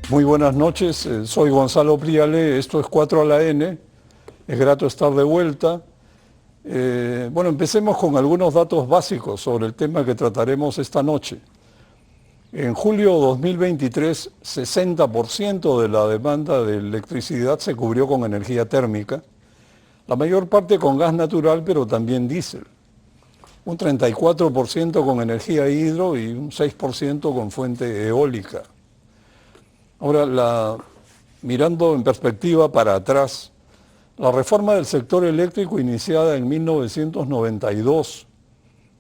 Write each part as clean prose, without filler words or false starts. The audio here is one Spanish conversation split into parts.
Muy buenas noches, soy Gonzalo Priale, esto es 4 a la N, es grato estar de vuelta. Bueno, empecemos con algunos datos básicos sobre el tema que trataremos esta noche. En julio de 2023, 60% de la demanda de electricidad se cubrió con energía térmica, la mayor parte con gas natural, pero también diésel. Un 34% con energía hidro y un 6% con fuente eólica. Ahora, mirando en perspectiva para atrás, la reforma del sector eléctrico iniciada en 1992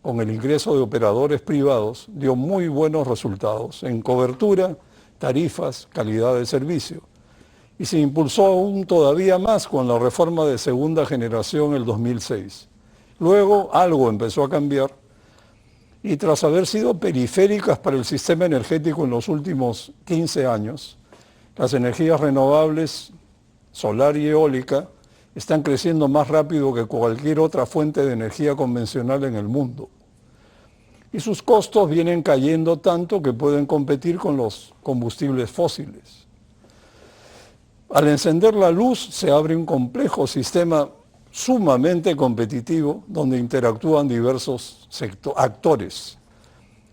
con el ingreso de operadores privados dio muy buenos resultados en cobertura, tarifas, calidad de servicio. Y se impulsó aún todavía más con la reforma de segunda generación en el 2006. Luego algo empezó a cambiar y tras haber sido periféricas para el sistema energético en los últimos 15 años, las energías renovables, solar y eólica, están creciendo más rápido que cualquier otra fuente de energía convencional en el mundo. Y sus costos vienen cayendo tanto que pueden competir con los combustibles fósiles. Al encender la luz se abre un complejo sistema sumamente competitivo donde interactúan diversos actores.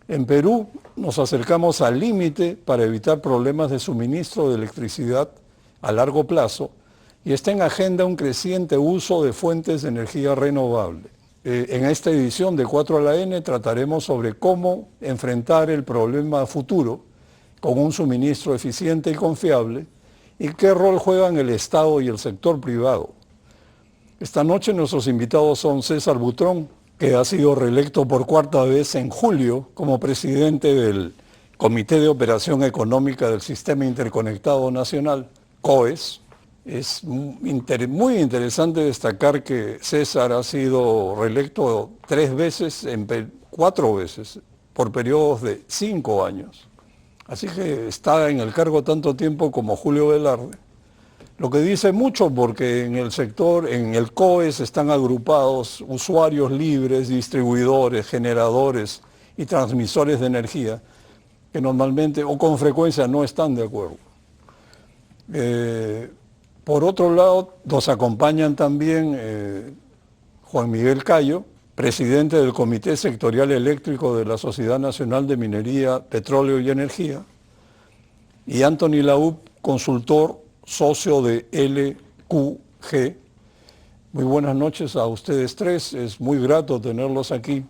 En Perú nos acercamos al límite para evitar problemas de suministro de electricidad a largo plazo y está en agenda un creciente uso de fuentes de energía renovable. En esta edición de 4 a la N trataremos sobre cómo enfrentar el problema futuro con un suministro eficiente y confiable y qué rol juegan el Estado y el sector privado. Esta noche nuestros invitados son César Butrón, que ha sido reelecto por cuarta vez en julio como presidente del Comité de Operación Económica del Sistema Interconectado Nacional, COES. Es muy interesante destacar que César ha sido reelecto 4 veces, por periodos de 5 años. Así que está en el cargo tanto tiempo como Julio Velarde. Lo que dice mucho porque en el sector, en el COES están agrupados usuarios libres, distribuidores, generadores y transmisores de energía que normalmente o con frecuencia no están de acuerdo. Por otro lado, nos acompañan también Juan Miguel Cayo, presidente del Comité Sectorial Eléctrico de la Sociedad Nacional de Minería, Petróleo y Energía, y Anthony Laub, consultor, socio de LQG. Muy buenas noches a ustedes tres, es muy grato tenerlos aquí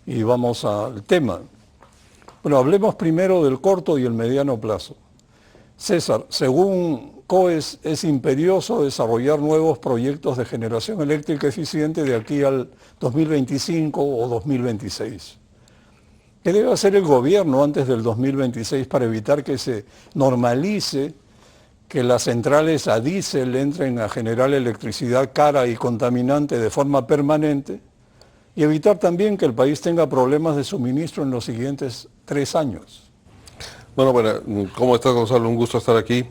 y vamos al tema. Bueno, hablemos primero del corto y el mediano plazo. César, según COES es imperioso desarrollar nuevos proyectos de generación eléctrica eficiente de aquí al 2025 o 2026. ¿Qué debe hacer el gobierno antes del 2026 para evitar que se normalice que las centrales a diésel entren a generar electricidad cara y contaminante de forma permanente y evitar también que el país tenga problemas de suministro en los siguientes 3 años? Bueno, ¿cómo estás, Gonzalo? Un gusto estar aquí.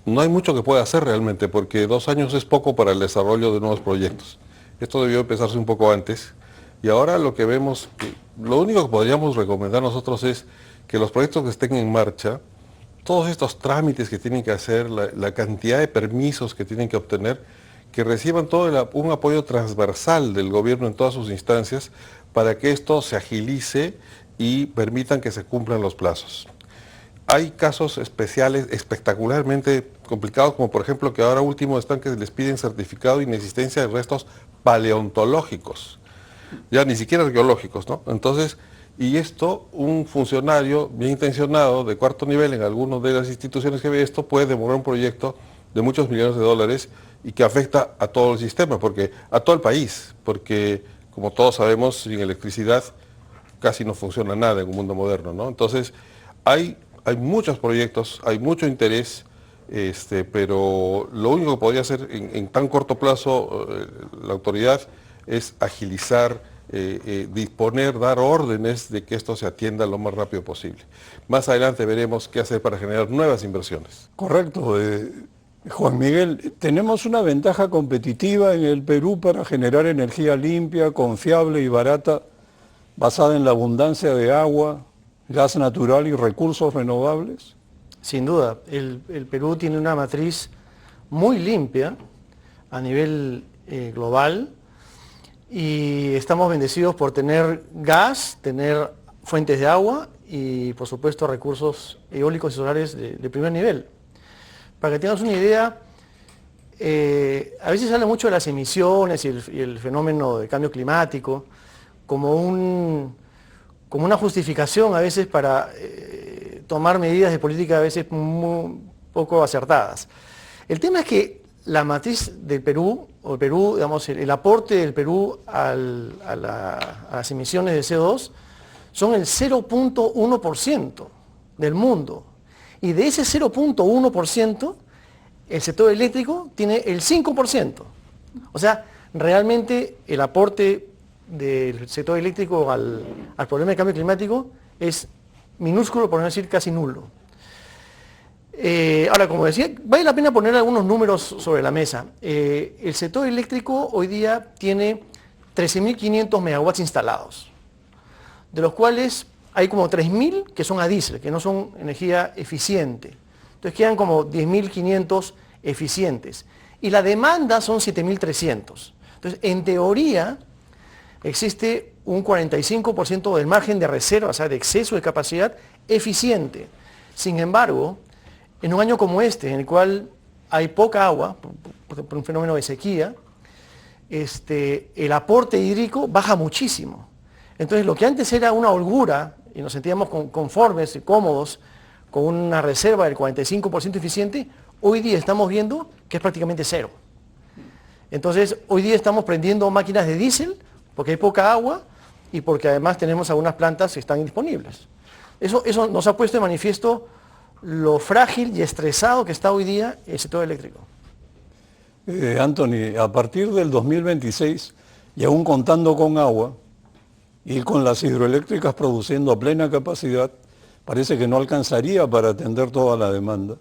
No hay mucho que pueda hacer realmente, porque 2 años es poco para el desarrollo de nuevos proyectos. Esto debió empezarse un poco antes. Y ahora lo que vemos, lo único que podríamos recomendar nosotros es que los proyectos que estén en marcha, todos estos trámites que tienen que hacer, la cantidad de permisos que tienen que obtener, que reciban un apoyo transversal del gobierno en todas sus instancias para que esto se agilice y permitan que se cumplan los plazos. Hay casos especiales espectacularmente complicados, como por ejemplo que ahora último están que les piden certificado de inexistencia de restos paleontológicos, ya ni siquiera arqueológicos, ¿no? Entonces, y esto, un funcionario bien intencionado de cuarto nivel en algunas de las instituciones que ve esto puede demorar un proyecto de muchos millones de dólares y que afecta a todo el sistema, a todo el país, porque como todos sabemos, sin electricidad casi no funciona nada en un mundo moderno, ¿no? Entonces, hay muchos proyectos, hay mucho interés, pero lo único que podría hacer en tan corto plazo la autoridad es agilizar, disponer, dar órdenes de que esto se atienda lo más rápido posible. Más adelante veremos qué hacer para generar nuevas inversiones. Correcto. Juan Miguel, tenemos una ventaja competitiva en el Perú para generar energía limpia, confiable y barata, basada en la abundancia de agua, gas natural y recursos renovables. Sin duda, el Perú tiene una matriz muy limpia a nivel global y estamos bendecidos por tener gas, tener fuentes de agua y por supuesto recursos eólicos y solares de primer nivel. Para que tengas una idea, a veces se habla mucho de las emisiones y el fenómeno de cambio climático como una justificación a veces para tomar medidas de política a veces muy poco acertadas. El tema es que la matriz del Perú, o el Perú, digamos, el aporte del Perú a las emisiones de CO2 son el 0.1% del mundo. Y de ese 0.1%, el sector eléctrico tiene el 5%. O sea, realmente el aporte del sector eléctrico al problema del cambio climático es minúsculo, por no decir casi nulo. Ahora, como decía, vale la pena poner algunos números sobre la mesa. El sector eléctrico hoy día tiene 13.500 megawatts instalados, de los cuales hay como 3.000 que son a diésel, que no son energía eficiente. Entonces quedan como 10.500 eficientes. Y la demanda son 7.300. Entonces, en teoría, existe un 45% del margen de reserva, o sea, de exceso de capacidad eficiente. Sin embargo, en un año como este, en el cual hay poca agua, por un fenómeno de sequía, el aporte hídrico baja muchísimo. Entonces, lo que antes era una holgura, y nos sentíamos conformes y cómodos, con una reserva del 45% eficiente, hoy día estamos viendo que es prácticamente cero. Entonces, hoy día estamos prendiendo máquinas de diésel, porque hay poca agua, y porque además tenemos algunas plantas que están indisponibles. Eso nos ha puesto de manifiesto lo frágil y estresado que está hoy día el sector eléctrico. Anthony, a partir del 2026, y aún contando con agua, y con las hidroeléctricas produciendo a plena capacidad, parece que no alcanzaría para atender toda la demanda.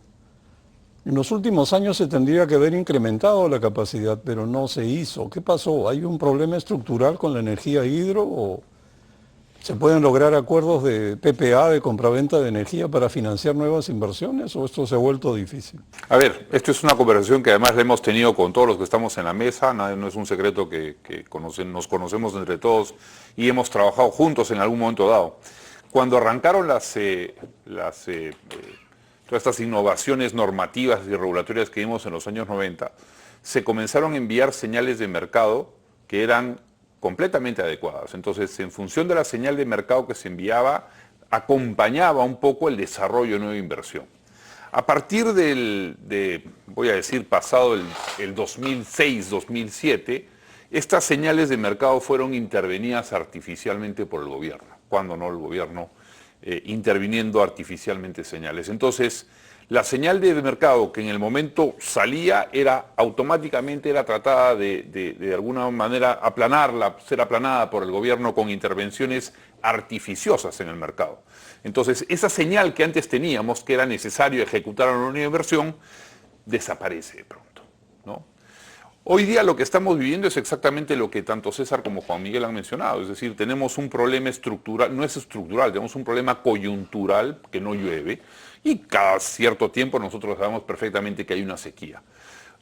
En los últimos años se tendría que haber incrementado la capacidad, pero no se hizo. ¿Qué pasó? ¿Hay un problema estructural con la energía hidro o se pueden lograr acuerdos de PPA, de compraventa de energía, para financiar nuevas inversiones o esto se ha vuelto difícil? A ver, esto es una conversación que además la hemos tenido con todos los que estamos en la mesa, no es un secreto que nos conocemos entre todos y hemos trabajado juntos en algún momento dado. Cuando arrancaron todas estas innovaciones normativas y regulatorias que vimos en los años 90, se comenzaron a enviar señales de mercado que eran completamente adecuadas. Entonces, en función de la señal de mercado que se enviaba, acompañaba un poco el desarrollo de nueva inversión. A partir voy a decir, pasado el 2006, 2007, estas señales de mercado fueron intervenidas artificialmente por el gobierno, cuando no el gobierno interviniendo artificialmente señales. Entonces, la señal de mercado que en el momento salía automáticamente era tratada de alguna manera ser aplanada por el gobierno con intervenciones artificiosas en el mercado. Entonces, esa señal que antes teníamos, que era necesario ejecutar una nueva inversión, desaparece de pronto, ¿no? Hoy día lo que estamos viviendo es exactamente lo que tanto César como Juan Miguel han mencionado, es decir, tenemos un problema estructural, no es estructural, tenemos un problema coyuntural que no llueve y cada cierto tiempo nosotros sabemos perfectamente que hay una sequía.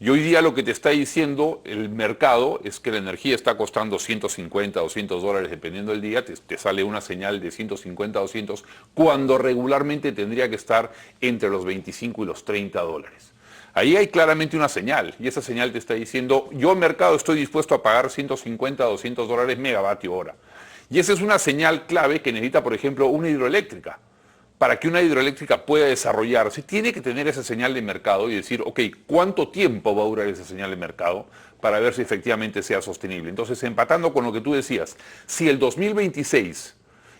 Y hoy día lo que te está diciendo el mercado es que la energía está costando 150, 200 dólares dependiendo del día, te sale una señal de 150, 200, cuando regularmente tendría que estar entre los 25 y los 30 dólares. Ahí hay claramente una señal, y esa señal te está diciendo, yo mercado estoy dispuesto a pagar 150, 200 dólares megavatio hora. Y esa es una señal clave que necesita, por ejemplo, una hidroeléctrica. Para que una hidroeléctrica pueda desarrollarse, tiene que tener esa señal de mercado y decir, ok, ¿cuánto tiempo va a durar esa señal de mercado para ver si efectivamente sea sostenible? Entonces, empatando con lo que tú decías, si el 2026...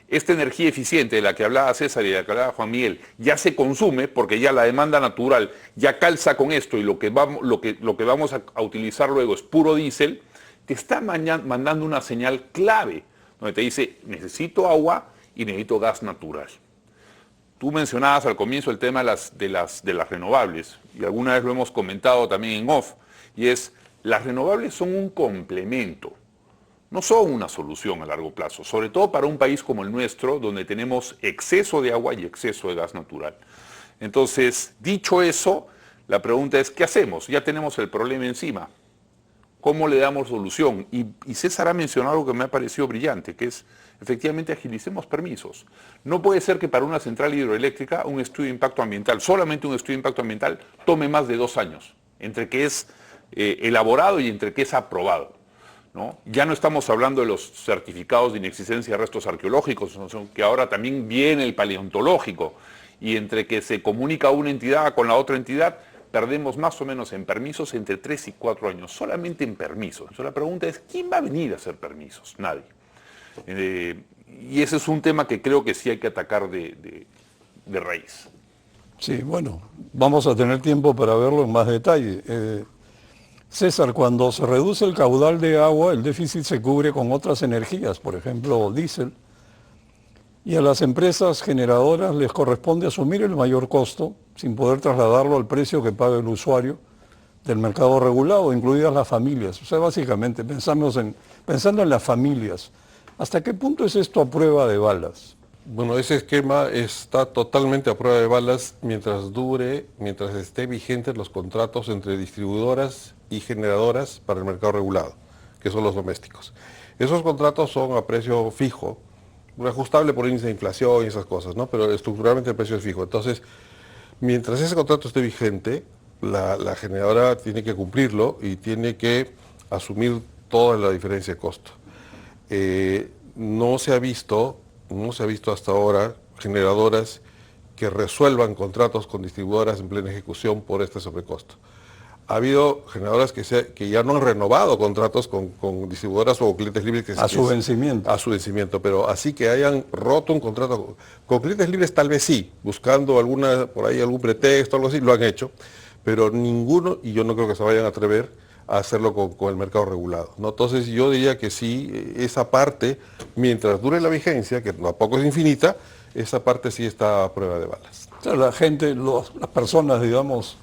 esta energía eficiente de la que hablaba César y de la que hablaba Juan Miguel ya se consume porque ya la demanda natural ya calza con esto y lo que vamos a utilizar luego es puro diésel, te está mandando una señal clave donde te dice necesito agua y necesito gas natural. Tú mencionabas al comienzo el tema de las renovables y alguna vez lo hemos comentado también en off y es las renovables son un complemento. No son una solución a largo plazo, sobre todo para un país como el nuestro, donde tenemos exceso de agua y exceso de gas natural. Entonces, dicho eso, la pregunta es, ¿qué hacemos? Ya tenemos el problema encima. ¿Cómo le damos solución? Y César ha mencionado algo que me ha parecido brillante, que es, efectivamente, agilicemos permisos. No puede ser que para una central hidroeléctrica un estudio de impacto ambiental, solamente un estudio de impacto ambiental, tome más de 2 años, entre que es elaborado y entre que es aprobado, ¿no? Ya no estamos hablando de los certificados de inexistencia de restos arqueológicos, que ahora también viene el paleontológico, y entre que se comunica una entidad con la otra entidad, perdemos más o menos en permisos entre 3 y 4 años, solamente en permisos. Entonces la pregunta es, ¿quién va a venir a hacer permisos? Nadie. Y ese es un tema que creo que sí hay que atacar de raíz. Sí, bueno, vamos a tener tiempo para verlo en más detalle. César, cuando se reduce el caudal de agua, el déficit se cubre con otras energías, por ejemplo, diésel, y a las empresas generadoras les corresponde asumir el mayor costo sin poder trasladarlo al precio que paga el usuario del mercado regulado, incluidas las familias. O sea, básicamente, pensando en las familias, ¿hasta qué punto es esto a prueba de balas? Bueno, ese esquema está totalmente a prueba de balas mientras esté vigentes los contratos entre distribuidoras y generadoras para el mercado regulado, que son los domésticos. Esos contratos son a precio fijo, reajustable por índice de inflación y esas cosas, ¿no? Pero estructuralmente el precio es fijo. Entonces, mientras ese contrato esté vigente, la generadora tiene que cumplirlo y tiene que asumir toda la diferencia de costo. No se ha visto hasta ahora generadoras que resuelvan contratos con distribuidoras en plena ejecución por este sobrecosto. Ha habido generadoras que ya no han renovado contratos con distribuidoras o clientes libres. A su vencimiento. A su vencimiento, pero así que hayan roto un contrato con clientes libres tal vez sí, buscando por ahí algún pretexto, algo así, lo han hecho, pero ninguno, y yo no creo que se vayan a atrever a hacerlo con el mercado regulado, ¿no? Entonces yo diría que sí, esa parte, mientras dure la vigencia, que tampoco es infinita, esa parte sí está a prueba de balas. O sea, la gente, las personas, digamos,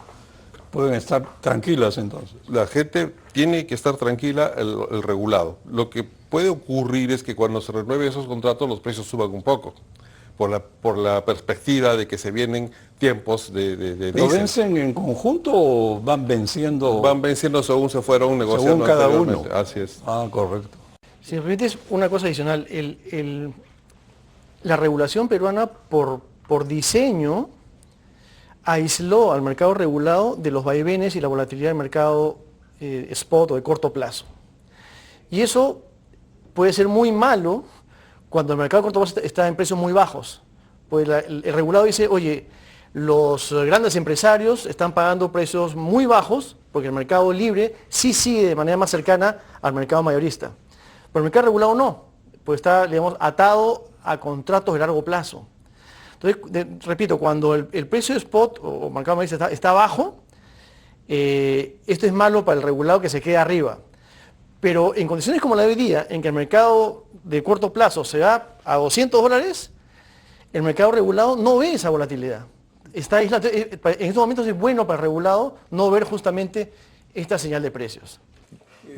pueden estar tranquilas entonces. La gente tiene que estar tranquila, el regulado. Lo que puede ocurrir es que cuando se renueve esos contratos los precios suban un poco, por la perspectiva de que se vienen tiempos de ¿Lo vencen en conjunto o van venciendo? Van venciendo según se fueron negociando. Según cada uno. Así es. Ah, correcto. Si me permites una cosa adicional, la regulación peruana por diseño aisló al mercado regulado de los vaivenes y la volatilidad del mercado spot o de corto plazo. Y eso puede ser muy malo cuando el mercado de corto plazo está en precios muy bajos. Pues el regulado dice, oye, los grandes empresarios están pagando precios muy bajos porque el mercado libre sí sigue de manera más cercana al mercado mayorista. Pero el mercado regulado no, pues está, digamos, atado a contratos de largo plazo. Entonces, repito, cuando el precio de spot o mercado mayorista está bajo, esto es malo para el regulado que se quede arriba. Pero en condiciones como la de hoy día, en que el mercado de corto plazo se va a $200, el mercado regulado no ve esa volatilidad. Está aislado. En estos momentos es bueno para el regulado no ver justamente esta señal de precios.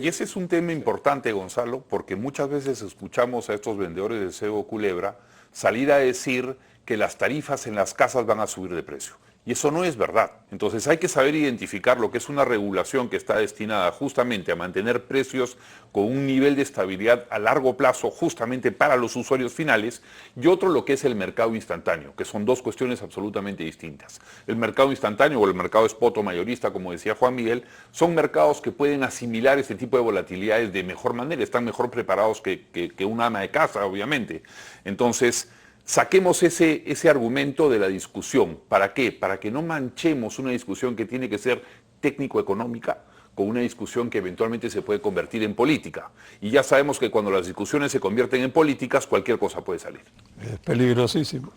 Y ese es un tema importante, Gonzalo, porque muchas veces escuchamos a estos vendedores del cebo Culebra salir a decir que las tarifas en las casas van a subir de precio. Y eso no es verdad. Entonces hay que saber identificar lo que es una regulación que está destinada justamente a mantener precios con un nivel de estabilidad a largo plazo justamente para los usuarios finales, y otro lo que es el mercado instantáneo, que son dos cuestiones absolutamente distintas. El mercado instantáneo o el mercado spot o mayorista, como decía Juan Miguel, son mercados que pueden asimilar este tipo de volatilidades de mejor manera, están mejor preparados que una ama de casa, obviamente. Entonces, saquemos ese argumento de la discusión. ¿Para qué? Para que no manchemos una discusión que tiene que ser técnico-económica con una discusión que eventualmente se puede convertir en política. Y ya sabemos que cuando las discusiones se convierten en políticas, cualquier cosa puede salir. Es peligrosísimo.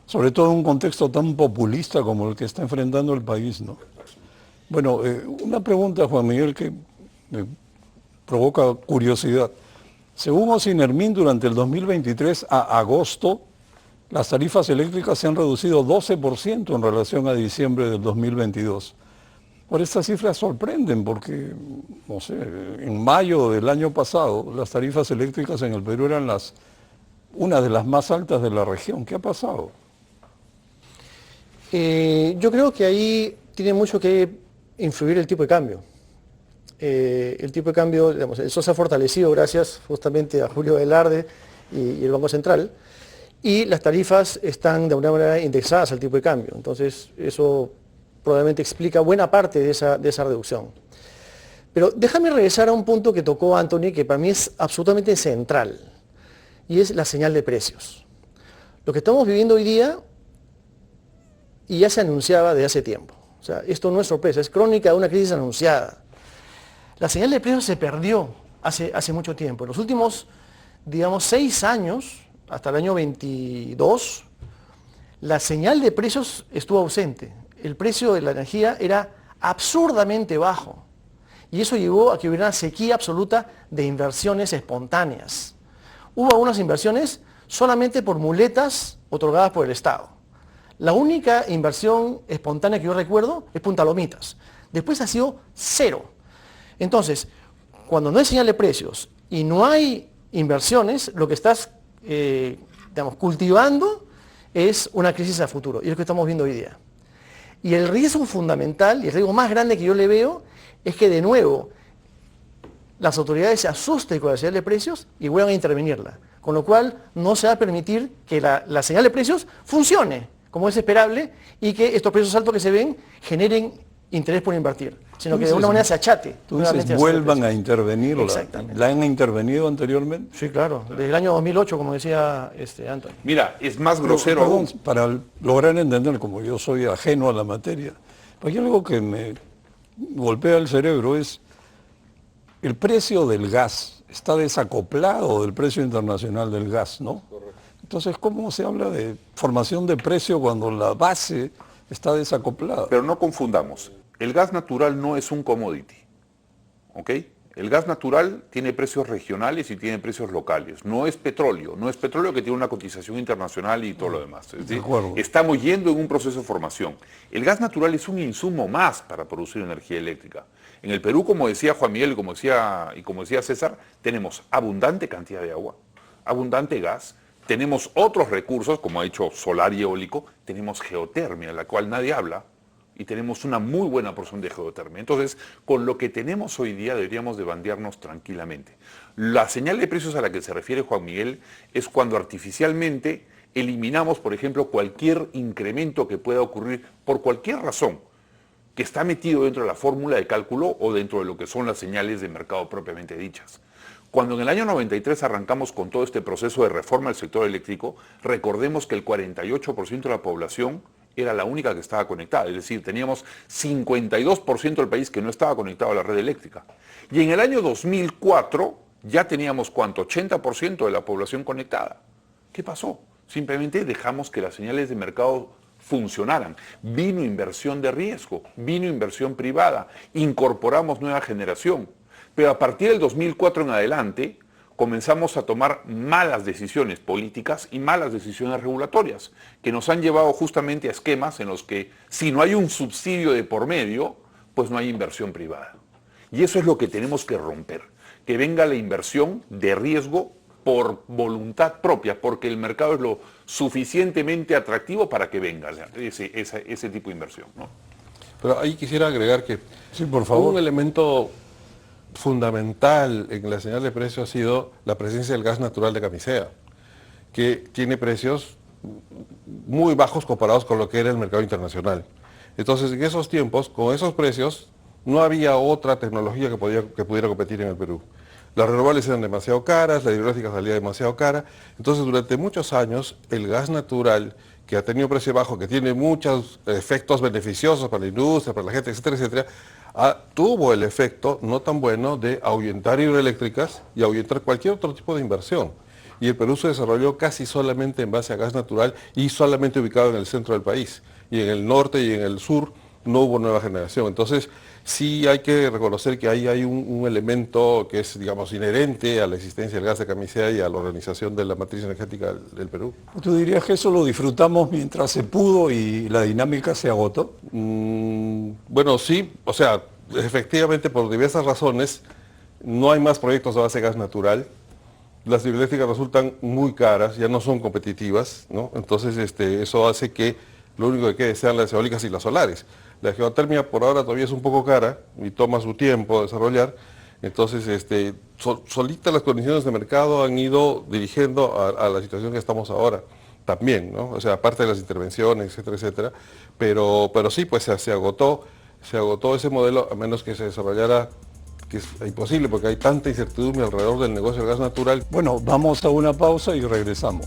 Sobre todo en un contexto tan populista como el que está enfrentando el país, ¿no? Bueno, una pregunta, Juan Miguel, que me provoca curiosidad. Según Ocinermin, durante el 2023 a agosto, las tarifas eléctricas se han reducido 12% en relación a diciembre del 2022. Ahora, estas cifras sorprenden porque, no sé, en mayo del año pasado, las tarifas eléctricas en el Perú eran una de las más altas de la región. ¿Qué ha pasado? Yo creo que ahí tiene mucho que influir el tipo de cambio. El tipo de cambio, digamos, eso se ha fortalecido gracias justamente a Julio Velarde y el Banco Central, y las tarifas están de alguna manera indexadas al tipo de cambio. Entonces, eso probablemente explica buena parte de esa reducción. Pero déjame regresar a un punto que tocó Anthony, que para mí es absolutamente central, y es la señal de precios. Lo que estamos viviendo hoy día, y ya se anunciaba de hace tiempo. O sea, esto no es sorpresa, es crónica de una crisis anunciada. La señal de precios se perdió hace mucho tiempo. En los últimos, digamos, 6 años, hasta el año 22, la señal de precios estuvo ausente. El precio de la energía era absurdamente bajo. Y eso llevó a que hubiera una sequía absoluta de inversiones espontáneas. Hubo algunas inversiones solamente por muletas otorgadas por el Estado. La única inversión espontánea que yo recuerdo es Punta Lomitas. Después ha sido cero. Entonces, cuando no hay señal de precios y no hay inversiones, lo que estás digamos, cultivando es una crisis a futuro. Y es lo que estamos viendo hoy día. Y el riesgo fundamental, y el riesgo más grande que yo le veo, es que de nuevo las autoridades se asusten con la señal de precios y vuelvan a intervenirla. Con lo cual no se va a permitir que la señal de precios funcione como es esperable y que estos precios altos que se ven generen interés por invertir, sino que de alguna manera se achate. Tú dices, vuelvan a intervenir. Exactamente. ¿La han intervenido anteriormente? Sí, claro, desde el año 2008, como decía Anthony. Mira, es más grosero Perdón, aún. para lograr entender, como yo soy ajeno a la materia, hay algo que me golpea el cerebro, es el precio del gas está desacoplado del precio internacional del gas, ¿no? Correcto. Entonces, ¿cómo se habla de formación de precio cuando la base está desacoplada? Pero no confundamos. El gas natural no es un commodity. ¿Ok? El gas natural tiene precios regionales y tiene precios locales. No es petróleo. No es petróleo que tiene una cotización internacional y todo lo demás. Es decir, estamos yendo en un proceso de formación. El gas natural es un insumo más para producir energía eléctrica. En el Perú, como decía Juan Miguel como decía César, tenemos abundante cantidad de agua, abundante gas, tenemos otros recursos, como ha dicho solar y eólico, tenemos geotermia, de la cual nadie habla, y tenemos una muy buena porción de geotermia. Entonces, con lo que tenemos hoy día deberíamos de bandearnos tranquilamente. La señal de precios a la que se refiere Juan Miguel es cuando artificialmente eliminamos, por ejemplo, cualquier incremento que pueda ocurrir por cualquier razón, que está metido dentro de la fórmula de cálculo o dentro de lo que son las señales de mercado propiamente dichas. Cuando en el año 93 arrancamos con todo este proceso de reforma del sector eléctrico, recordemos que el 48% de la población era la única que estaba conectada, es decir, teníamos 52% del país que no estaba conectado a la red eléctrica. Y en el año 2004 ya teníamos, ¿cuánto? 80% de la población conectada. ¿Qué pasó? Simplemente dejamos que las señales de mercado funcionaran. Vino inversión de riesgo, vino inversión privada, incorporamos nueva generación. Pero a partir del 2004 en adelante comenzamos a tomar malas decisiones políticas y malas decisiones regulatorias, que nos han llevado justamente a esquemas en los que si no hay un subsidio de por medio, pues no hay inversión privada. Y eso es lo que tenemos que romper, que venga la inversión de riesgo por voluntad propia, porque el mercado es lo suficientemente atractivo para que venga ese tipo de inversión, ¿no? Pero ahí quisiera agregar que sí, por favor. Un elemento fundamental en la señal de precio ha sido la presencia del gas natural de Camisea, que tiene precios muy bajos comparados con lo que era el mercado internacional. Entonces, en esos tiempos, con esos precios, no había otra tecnología que pudiera competir en el Perú. Las renovables eran demasiado caras, la hidroeléctrica salía demasiado cara. Entonces, durante muchos años, el gas natural, que ha tenido precio bajo, que tiene muchos efectos beneficiosos para la industria, para la gente, etcétera, etcétera, tuvo el efecto no tan bueno de ahuyentar hidroeléctricas y ahuyentar cualquier otro tipo de inversión. Y el Perú se desarrolló casi solamente en base a gas natural y solamente ubicado en el centro del país. Y en el norte y en el sur no hubo nueva generación. Entonces, sí hay que reconocer que ahí hay un elemento que es, digamos, inherente a la existencia del gas de Camisea y a la organización de la matriz energética del Perú. ¿Tú dirías que eso lo disfrutamos mientras se pudo y la dinámica se agotó? Bueno, sí, o sea, efectivamente por diversas razones no hay más proyectos de base de gas natural. Las hidroeléctricas resultan muy caras, ya no son competitivas, ¿no? Entonces eso hace que Lo único que queda sean las eólicas y las solares. La geotermia por ahora todavía es un poco cara y toma su tiempo desarrollar. Entonces, solitas las condiciones de mercado han ido dirigiendo a la situación que estamos ahora también, ¿no? O sea, aparte de las intervenciones, etcétera, etcétera. Pero sí, pues se agotó ese modelo, a menos que se desarrollara, que es imposible porque hay tanta incertidumbre alrededor del negocio del gas natural. Bueno, vamos a una pausa y regresamos.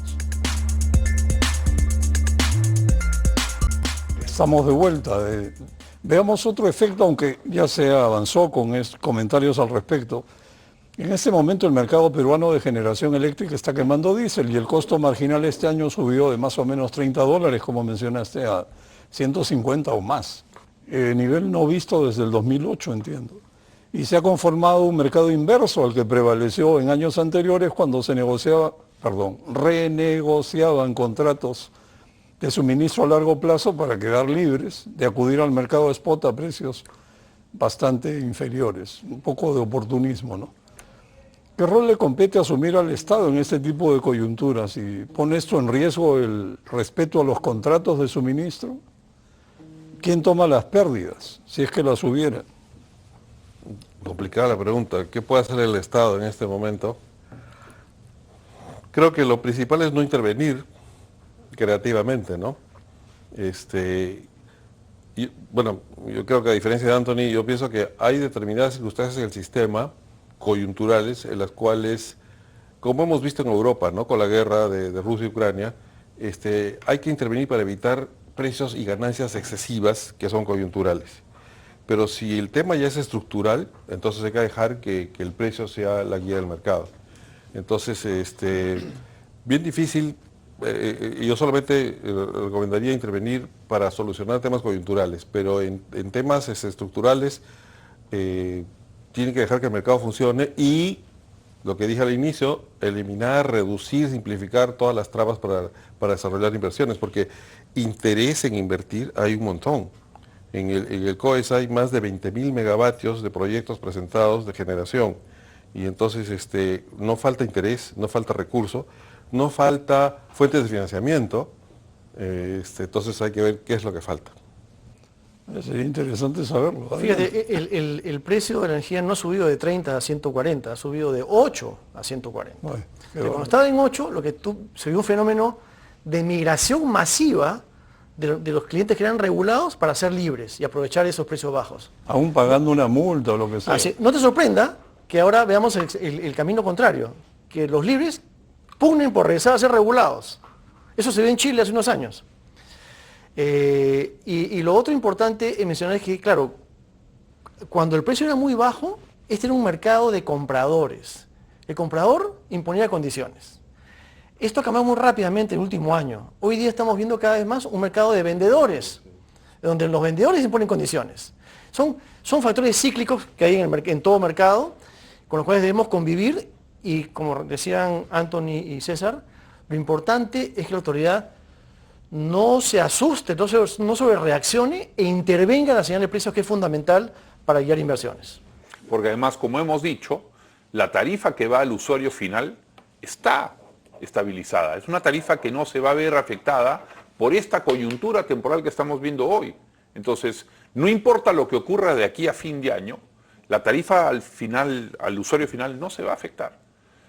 Estamos de vuelta. Veamos otro efecto, aunque ya se avanzó con comentarios al respecto. En este momento el mercado peruano de generación eléctrica está quemando diésel y el costo marginal este año subió de más o menos $30, como mencionaste, a 150 o más. Nivel no visto desde el 2008, entiendo. Y se ha conformado un mercado inverso al que prevaleció en años anteriores cuando se renegociaban contratos de suministro a largo plazo para quedar libres de acudir al mercado spot a precios bastante inferiores. Un poco de oportunismo, ¿no? ¿Qué rol le compete asumir al Estado en este tipo de coyunturas? ¿Y pone esto en riesgo el respeto a los contratos de suministro? ¿Quién toma las pérdidas, si es que las hubiera? Complicada la pregunta. ¿Qué puede hacer el Estado en este momento? Creo que lo principal es no intervenir creativamente, ¿no? Bueno, yo creo que a diferencia de Anthony, yo pienso que hay determinadas circunstancias en el sistema coyunturales en las cuales, como hemos visto en Europa, ¿no? Con la guerra de Rusia y Ucrania, hay que intervenir para evitar precios y ganancias excesivas que son coyunturales. Pero si el tema ya es estructural, entonces hay que dejar que el precio sea la guía del mercado. Entonces, bien difícil. Yo solamente recomendaría intervenir para solucionar temas coyunturales, pero en temas estructurales tiene que dejar que el mercado funcione y, lo que dije al inicio, eliminar, reducir, simplificar todas las trabas para desarrollar inversiones, porque interés en invertir hay un montón. En el COES hay más de 20.000 megavatios de proyectos presentados de generación y entonces no falta interés, no falta recurso, no falta fuentes de financiamiento, entonces hay que ver qué es lo que falta. Sería interesante saberlo. Fíjate, el precio de la energía no ha subido de 30 a 140, ha subido de 8 a 140. Bueno, Cuando estaba en 8, se vio un fenómeno de migración masiva de los clientes que eran regulados para ser libres y aprovechar esos precios bajos. Aún pagando una multa o lo que sea. Así, no te sorprenda que ahora veamos el camino contrario, que los libres pugnen por regresar a ser regulados. Eso se ve en Chile hace unos años. Y lo otro importante mencionar es que, claro, cuando el precio era muy bajo, este era un mercado de compradores. El comprador imponía condiciones. Esto ha cambiado muy rápidamente en el último año. Hoy día estamos viendo cada vez más un mercado de vendedores, donde los vendedores imponen condiciones. Son factores cíclicos que hay en todo mercado, con los cuales debemos convivir y, como decían Anthony y César, lo importante es que la autoridad no se asuste, no sobrereaccione e intervenga en la señal de precios, que es fundamental para guiar inversiones. Porque además, como hemos dicho, la tarifa que va al usuario final está estabilizada. Es una tarifa que no se va a ver afectada por esta coyuntura temporal que estamos viendo hoy. Entonces, no importa lo que ocurra de aquí a fin de año, la tarifa al usuario final no se va a afectar.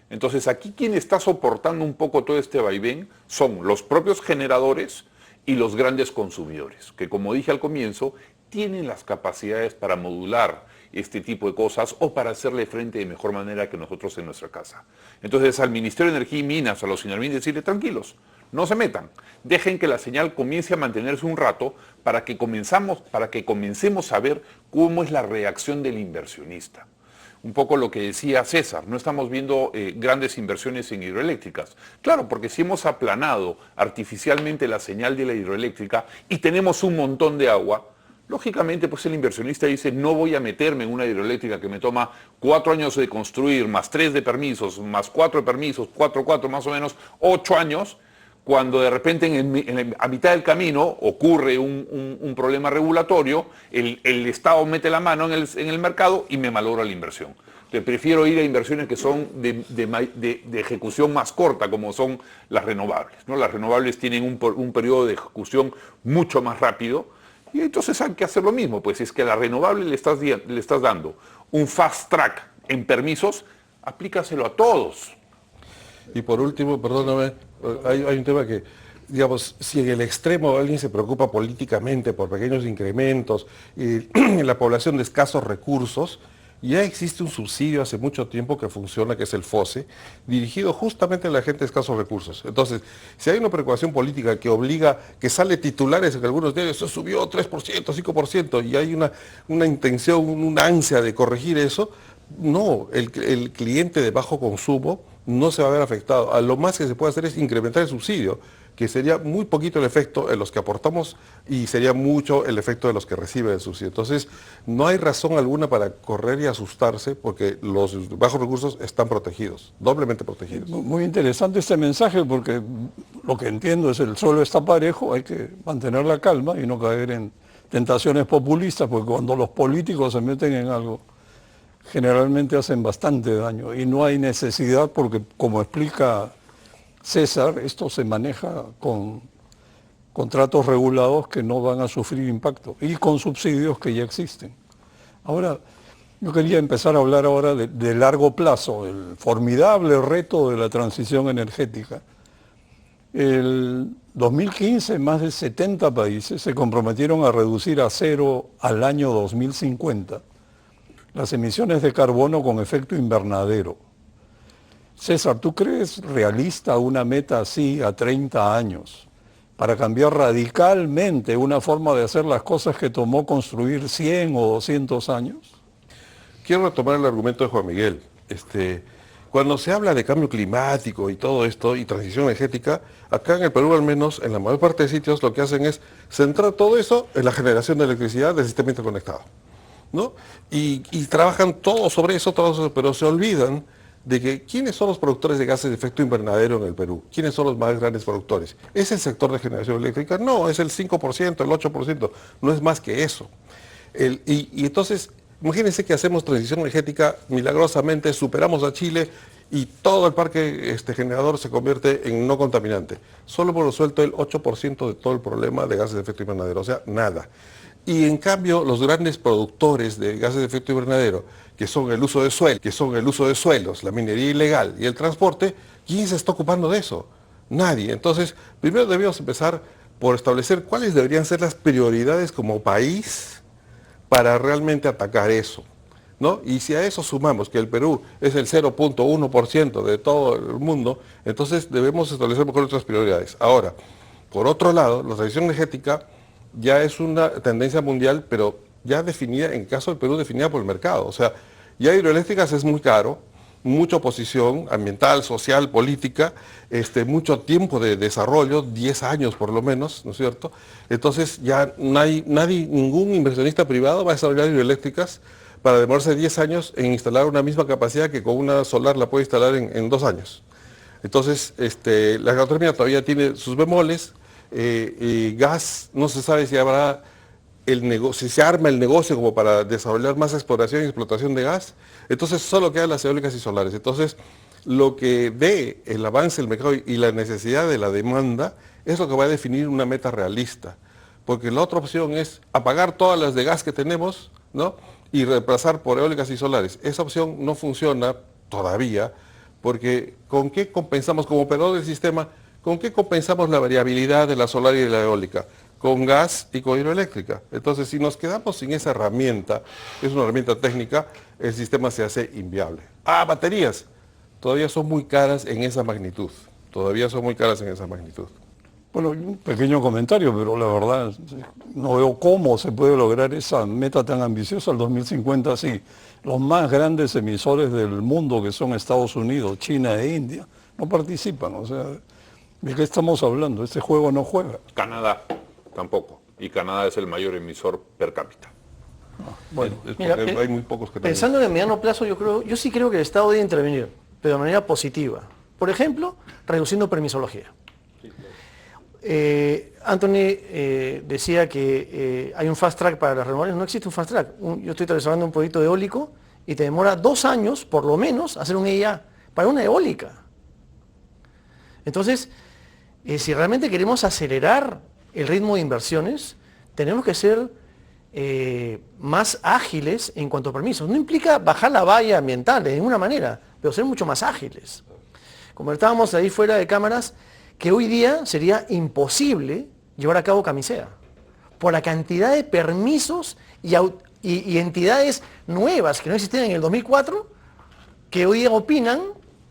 Entonces, aquí quien está soportando un poco todo este vaivén son los propios generadores y los grandes consumidores, que, como dije al comienzo, tienen las capacidades para modular este tipo de cosas o para hacerle frente de mejor manera que nosotros en nuestra casa. Entonces, al Ministerio de Energía y Minas, a los Sinalmin, decirle: tranquilos, no se metan, dejen que la señal comience a mantenerse un rato para que comencemos a ver cómo es la reacción del inversionista. Un poco lo que decía César, no estamos viendo grandes inversiones en hidroeléctricas. Claro, porque si hemos aplanado artificialmente la señal de la hidroeléctrica y tenemos un montón de agua, lógicamente pues el inversionista dice: no voy a meterme en una hidroeléctrica que me toma 4 años de construir, más 3 de permisos, más 4 de permisos, 4 más o menos 8 años, cuando de repente a mitad del camino ocurre un problema regulatorio, el Estado mete la mano en el mercado y me malogra la inversión. Te prefiero ir a inversiones que son de ejecución más corta, como son las renovables, ¿no? Las renovables tienen un periodo de ejecución mucho más rápido, y entonces hay que hacer lo mismo, pues si es que a la renovable le estás dando un fast track en permisos, aplícaselo a todos. Y por último, perdóname, hay un tema que, digamos, si en el extremo alguien se preocupa políticamente por pequeños incrementos y en la población de escasos recursos, ya existe un subsidio hace mucho tiempo que funciona, que es el FOSE, dirigido justamente a la gente de escasos recursos. Entonces, si hay una preocupación política que obliga, que sale titulares en algunos diarios, eso subió 3%, 5%, y hay una intención, una ansia de corregir eso, no, el cliente de bajo consumo no se va a ver afectado. A lo más que se puede hacer es incrementar el subsidio, que sería muy poquito el efecto en los que aportamos y sería mucho el efecto de los que reciben el subsidio. Entonces, no hay razón alguna para correr y asustarse porque los bajos recursos están protegidos, doblemente protegidos. Muy interesante este mensaje porque lo que entiendo es el suelo está parejo, hay que mantener la calma y no caer en tentaciones populistas, porque cuando los políticos se meten en algo, generalmente hacen bastante daño y no hay necesidad porque, como explica César, esto se maneja con contratos regulados que no van a sufrir impacto y con subsidios que ya existen. Ahora, yo quería empezar a hablar ahora de largo plazo, el formidable reto de la transición energética. El 2015, más de 70 países se comprometieron a reducir a cero al año 2050 las emisiones de carbono con efecto invernadero. César, ¿tú crees realista una meta así a 30 años para cambiar radicalmente una forma de hacer las cosas que tomó construir 100 o 200 años? Quiero retomar el argumento de Juan Miguel. Cuando se habla de cambio climático y todo esto, y transición energética, acá en el Perú al menos, en la mayor parte de sitios, lo que hacen es centrar todo eso en la generación de electricidad del sistema interconectado, ¿no? Y trabajan todo sobre eso, pero se olvidan de que quiénes son los productores de gases de efecto invernadero en el Perú, quiénes son los más grandes productores. ¿Es el sector de generación eléctrica? No, es el 5%, el 8%, no es más que eso. Y entonces, imagínense que hacemos transición energética, milagrosamente superamos a Chile y todo el parque generador se convierte en no contaminante. Solo por lo suelto el 8% de todo el problema de gases de efecto invernadero, o sea, nada. Y en cambio, los grandes productores de gases de efecto invernadero, que son el uso de suelos, la minería ilegal y el transporte, ¿quién se está ocupando de eso? Nadie. Entonces, primero debemos empezar por establecer cuáles deberían ser las prioridades como país para realmente atacar eso, ¿no? Y si a eso sumamos que el Perú es el 0.1% de todo el mundo, entonces debemos establecer mejor otras prioridades. Ahora, por otro lado, la transición energética ya es una tendencia mundial, pero ya definida, en el caso del Perú, definida por el mercado. O sea, ya hidroeléctricas es muy caro, mucha oposición ambiental, social, política, mucho tiempo de desarrollo, 10 años por lo menos, ¿no es cierto? Entonces ya ningún inversionista privado va a desarrollar hidroeléctricas para demorarse 10 años en instalar una misma capacidad que con una solar la puede instalar en 2 años. Entonces, la geotérmica todavía tiene sus bemoles. Gas, no se sabe si habrá si se arma el negocio como para desarrollar más exploración y explotación de gas. Entonces solo quedan las eólicas y solares. Entonces lo que ve el avance del mercado y la necesidad de la demanda es lo que va a definir una meta realista, porque la otra opción es apagar todas las de gas que tenemos, ¿no? Y reemplazar por eólicas y solares. Esa opción no funciona todavía, porque ¿con qué compensamos como operador del sistema? ¿Con qué compensamos la variabilidad de la solar y de la eólica? Con gas y con hidroeléctrica. Entonces, si nos quedamos sin esa herramienta, es una herramienta técnica, el sistema se hace inviable. Baterías. Todavía son muy caras en esa magnitud. Bueno, un pequeño comentario, pero la verdad no veo cómo se puede lograr esa meta tan ambiciosa al 2050 así. Los más grandes emisores del mundo, que son Estados Unidos, China e India, no participan. O sea, ¿de qué estamos hablando? Este juego no juega. Canadá tampoco. Y Canadá es el mayor emisor per cápita. Bueno, Mira, hay muy pocos que pensando en el mediano plazo, yo sí creo que el Estado debe intervenir, pero de manera positiva. Por ejemplo, reduciendo permisología. Anthony decía que hay un fast track para las renovables. No existe un fast track. Yo estoy desarrollando un proyecto eólico y te demora 2 años, por lo menos, hacer una EIA para una eólica. Entonces, si realmente queremos acelerar el ritmo de inversiones, tenemos que ser más ágiles en cuanto a permisos. No implica bajar la valla ambiental de ninguna manera, pero ser mucho más ágiles. Como estábamos ahí fuera de cámaras, que hoy día sería imposible llevar a cabo Camisea, por la cantidad de permisos y entidades nuevas que no existían en el 2004, que hoy día opinan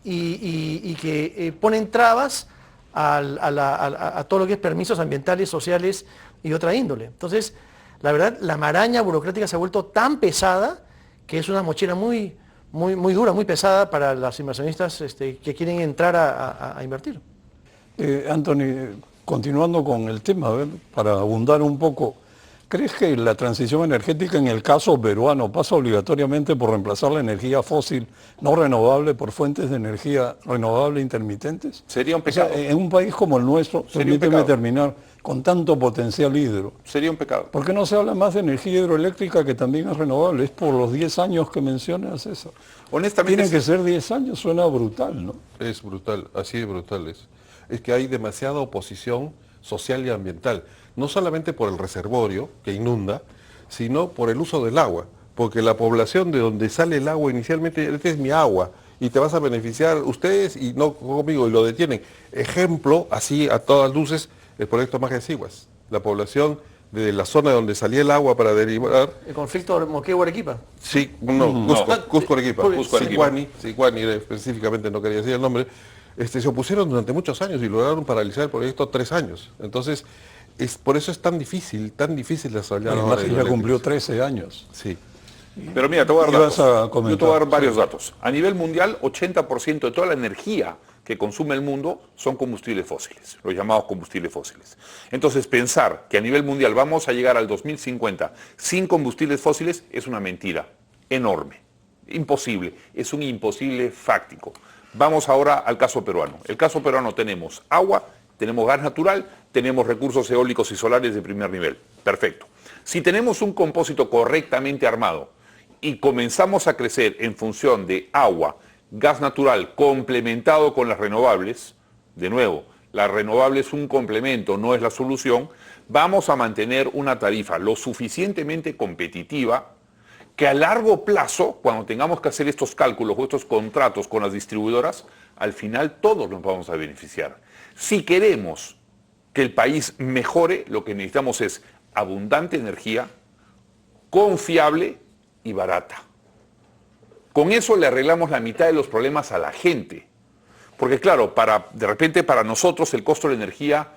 y que ponen trabas a todo lo que es permisos ambientales, sociales y otra índole. Entonces, la verdad, la maraña burocrática se ha vuelto tan pesada que es una mochila muy dura, muy pesada para los inversionistas que quieren entrar a invertir. Anthony, continuando con el tema, a ver, para abundar un poco, ¿crees que la transición energética en el caso peruano pasa obligatoriamente por reemplazar la energía fósil no renovable por fuentes de energía renovable intermitentes? Sería un O sea, pecado. en un país como el nuestro, Sería un permíteme pecado. terminar, con tanto potencial hidro, Sería un pecado. ¿por qué no se habla más de energía hidroeléctrica que también es renovable? Es por los 10 años que mencionas, César. Honestamente, Tienen que ser 10 años, suena brutal, ¿no? Es brutal, así de brutal es. Es que hay demasiada oposición social y ambiental, no solamente por el reservorio que inunda, sino por el uso del agua, porque la población de donde sale el agua inicialmente, este es mi agua, y te vas a beneficiar ustedes y no conmigo, y lo detienen. Ejemplo, así a todas luces, el proyecto Majesiguas. La población de la zona donde salía el agua para derivar. El conflicto Moquegua-Arequipa. Sí, no, Cusco-Arequipa. Cusco-Arequipa. Sicuani, específicamente no quería decir el nombre. Se opusieron durante muchos años y lograron paralizar el proyecto 3 años. Entonces, por eso es tan difícil desarrollar. Además ahora que ya cumplió hidroeléctricos. 13 años. Sí. pero mira, te voy a dar Ibas datos. a comentar. Yo te voy a dar varios datos. A nivel mundial, 80% de toda la energía que consume el mundo son combustibles fósiles, los llamados combustibles fósiles. Entonces, pensar que a nivel mundial vamos a llegar al 2050 sin combustibles fósiles es una mentira enorme, imposible, es un imposible fáctico. Vamos ahora al caso peruano. El caso peruano tenemos agua, tenemos gas natural, tenemos recursos eólicos y solares de primer nivel. Perfecto. Si tenemos un compósito correctamente armado y comenzamos a crecer en función de agua, gas natural complementado con las renovables, de nuevo, la renovable es un complemento, no es la solución, vamos a mantener una tarifa lo suficientemente competitiva que a largo plazo, cuando tengamos que hacer estos cálculos o estos contratos con las distribuidoras, al final todos nos vamos a beneficiar. Si queremos que el país mejore, lo que necesitamos es abundante energía, confiable y barata. Con eso le arreglamos la mitad de los problemas a la gente. Porque claro, de repente para nosotros el costo de la energía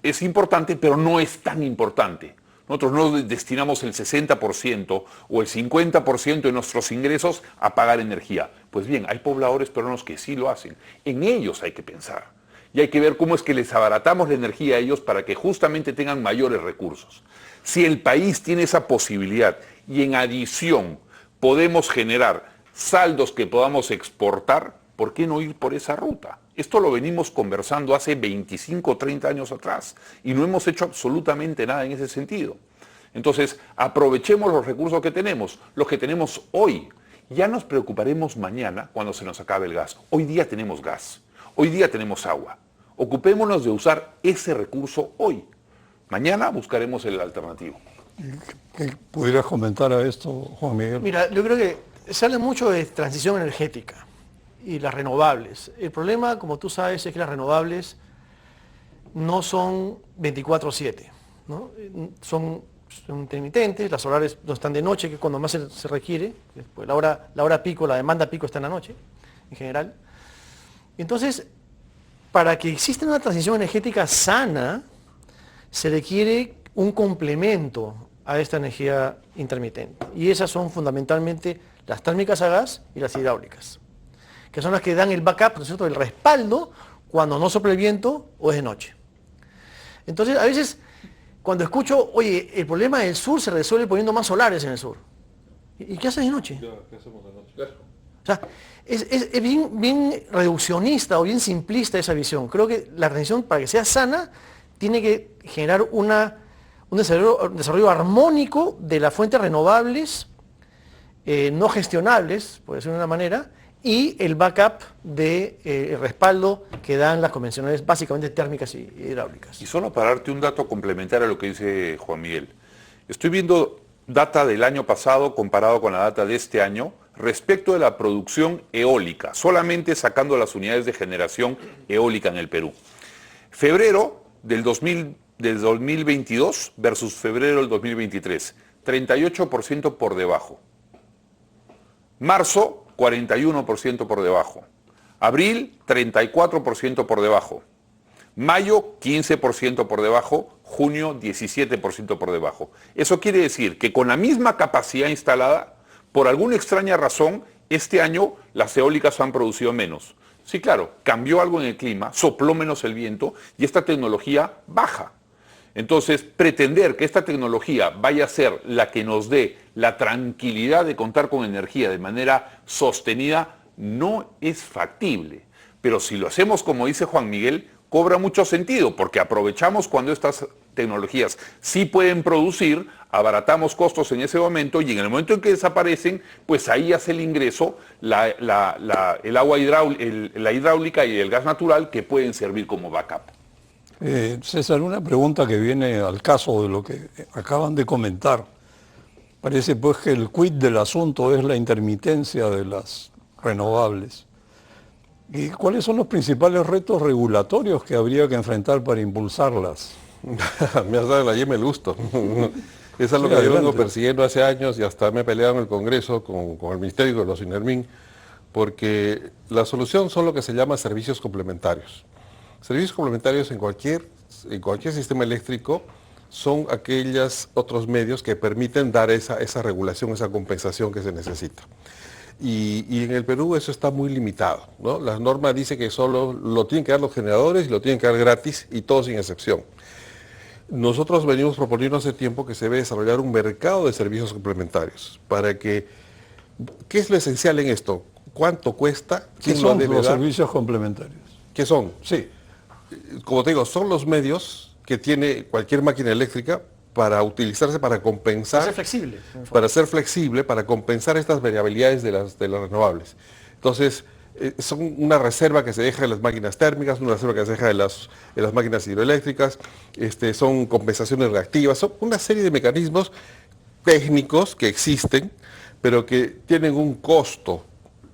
es importante, pero no es tan importante. Nosotros no destinamos el 60% o el 50% de nuestros ingresos a pagar energía. Pues bien, hay pobladores peruanos que sí lo hacen. En ellos hay que pensar. Y hay que ver cómo es que les abaratamos la energía a ellos para que justamente tengan mayores recursos. Si el país tiene esa posibilidad y en adición podemos generar saldos que podamos exportar, ¿por qué no ir por esa ruta? Esto lo venimos conversando hace 25 o 30 años atrás y no hemos hecho absolutamente nada en ese sentido. Entonces, aprovechemos los recursos que tenemos, los que tenemos hoy. Ya nos preocuparemos mañana cuando se nos acabe el gas. Hoy día tenemos gas, hoy día tenemos agua. Ocupémonos de usar ese recurso hoy. Mañana buscaremos el alternativo. ¿Qué pudieras comentar a esto, Juan Miguel? Mira, yo creo que se habla mucho de transición energética y las renovables. El problema, como tú sabes, es que las renovables no son 24/7, ¿no? Son intermitentes, las solares no están de noche, que es cuando más se requiere, pues la hora pico, la demanda pico está en la noche, en general. Entonces, para que exista una transición energética sana, se requiere un complemento a esta energía intermitente. Y esas son fundamentalmente las térmicas a gas y las hidráulicas, que son las que dan el backup, ¿no es cierto?, el respaldo cuando no sopla el viento o es de noche. Entonces, a veces, cuando escucho, oye, el problema del sur se resuelve poniendo más solares en el sur. ¿Y qué haces de noche? ¿Qué hacemos de noche? O sea, es bien reduccionista o bien simplista esa visión. Creo que la transición, para que sea sana, tiene que generar un desarrollo armónico de las fuentes renovables no gestionables, por decirlo de una manera, y el backup de el respaldo que dan las convencionales, básicamente térmicas y hidráulicas. Y solo para darte un dato complementario a lo que dice Juan Miguel. Estoy viendo data del año pasado comparado con la data de este año respecto de la producción eólica, solamente sacando las unidades de generación eólica en el Perú. Febrero del 2022 versus febrero del 2023, 38% por debajo. Marzo, 41% por debajo. Abril, 34% por debajo. Mayo, 15% por debajo. Junio, 17% por debajo. Eso quiere decir que con la misma capacidad instalada, por alguna extraña razón, este año las eólicas han producido menos. Sí, claro, cambió algo en el clima, sopló menos el viento y esta tecnología baja. Entonces, pretender que esta tecnología vaya a ser la que nos dé la tranquilidad de contar con energía de manera sostenida no es factible. Pero si lo hacemos como dice Juan Miguel, cobra mucho sentido, porque aprovechamos cuando estas tecnologías sí pueden producir, abaratamos costos en ese momento y en el momento en que desaparecen, pues ahí hace el ingreso la hidráulica y el gas natural que pueden servir como backup. César, una pregunta que viene al caso de lo que acaban de comentar. Parece pues que el quid del asunto es la intermitencia de las renovables. ¿Y cuáles son los principales retos regulatorios que habría que enfrentar para impulsarlas? Me has dado la yema el gusto. Eso es lo Sí, que yo vengo adelante. persiguiendo hace años y hasta me he peleado en el Congreso con el Ministerio de los INERMIN, porque la solución son lo que se llama servicios complementarios. Servicios complementarios en cualquier sistema eléctrico son aquellos otros medios que permiten dar esa regulación, esa compensación que se necesita. Y en el Perú eso está muy limitado, ¿no? La norma dice que solo lo tienen que dar los generadores y lo tienen que dar gratis y todo sin excepción. Nosotros venimos proponiendo hace tiempo que se debe desarrollar un mercado de servicios complementarios para que, ¿qué es lo esencial en esto? ¿Cuánto cuesta? ¿Qué ¿Quién lo son debe los dar? servicios complementarios? ¿Qué son? Sí. Como te digo, son los medios que tiene cualquier máquina eléctrica para utilizarse para compensar, Para ser flexible. en el fondo. para ser flexible, para compensar estas variabilidades de las renovables. Entonces, son una reserva que se deja en las máquinas térmicas, una reserva que se deja en las máquinas hidroeléctricas, son compensaciones reactivas, son una serie de mecanismos técnicos que existen, pero que tienen un costo,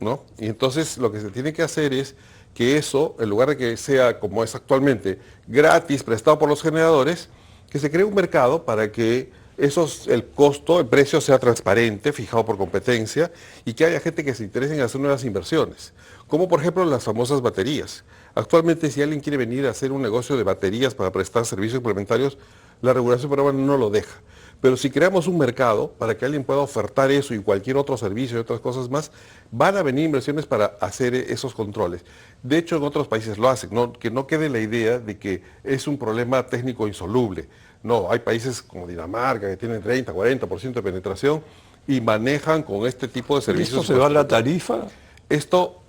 ¿no? Y entonces lo que se tiene que hacer es que eso, en lugar de que sea como es actualmente, gratis, prestado por los generadores, que se cree un mercado para que el costo, el precio sea transparente, fijado por competencia, y que haya gente que se interese en hacer nuevas inversiones, como por ejemplo las famosas baterías. Actualmente, si alguien quiere venir a hacer un negocio de baterías para prestar servicios complementarios, la regulación peruana no lo deja. Pero si creamos un mercado para que alguien pueda ofertar eso y cualquier otro servicio y otras cosas más, van a venir inversiones para hacer esos controles. De hecho, en otros países lo hacen, que no quede la idea de que es un problema técnico insoluble. No, hay países como Dinamarca que tienen 30, 40% de penetración y manejan con este tipo de ¿Y servicios. esto se va a la tarifa? Esto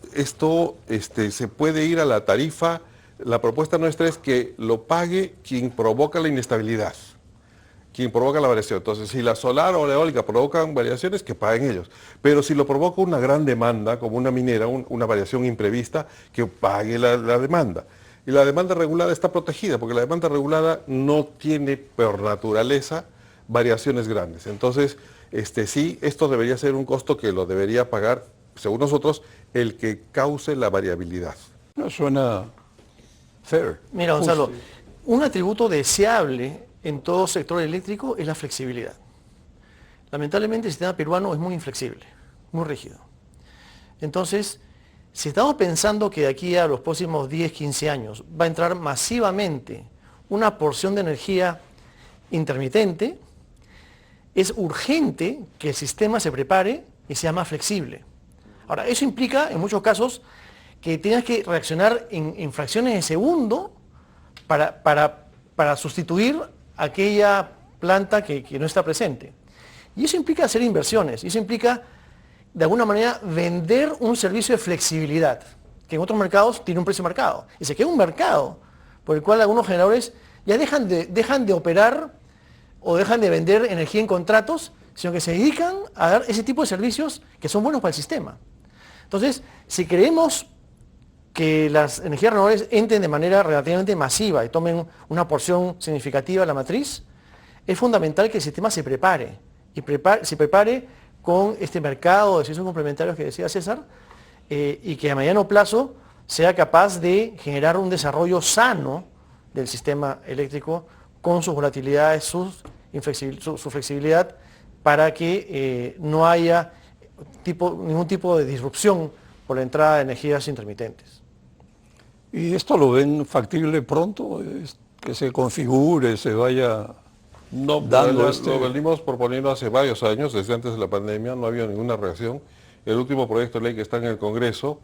se puede ir a la tarifa. La propuesta nuestra es que lo pague quien provoca la inestabilidad, quien provoca la variación. Entonces, si la solar o la eólica provocan variaciones, que paguen ellos. Pero si lo provoca una gran demanda, como una minera, una variación imprevista, que pague la demanda. Y la demanda regulada está protegida, porque la demanda regulada no tiene por naturaleza variaciones grandes. Entonces, sí, esto debería ser un costo que lo debería pagar, según nosotros, el que cause la variabilidad. No suena fair. Mira, Gonzalo, Justo. un atributo deseable en todo sector eléctrico es la flexibilidad. Lamentablemente el sistema peruano es muy inflexible, muy rígido. Entonces, si estamos pensando que de aquí a los próximos 10, 15 años va a entrar masivamente una porción de energía intermitente, es urgente que el sistema se prepare y sea más flexible. Ahora, eso implica, en muchos casos, que tengas que reaccionar en fracciones de segundo para sustituir aquella planta que no está presente. Y eso implica hacer inversiones, y eso implica, de alguna manera, vender un servicio de flexibilidad, que en otros mercados tiene un precio marcado. Y se queda un mercado por el cual algunos generadores ya dejan de operar o dejan de vender energía en contratos, sino que se dedican a dar ese tipo de servicios que son buenos para el sistema. Entonces, si queremos que las energías renovables entren de manera relativamente masiva y tomen una porción significativa de la matriz, es fundamental que el sistema se prepare, se prepare con este mercado de servicios complementarios que decía César, y que a mediano plazo sea capaz de generar un desarrollo sano del sistema eléctrico con sus volatilidades, su flexibilidad, para que no haya ningún tipo de disrupción por la entrada de energías intermitentes. ¿Y esto lo ven factible pronto? Que se configure, se vaya No, dando lo venimos proponiendo hace varios años, desde antes de la pandemia, no ha habido ninguna reacción. El último proyecto de ley que está en el Congreso,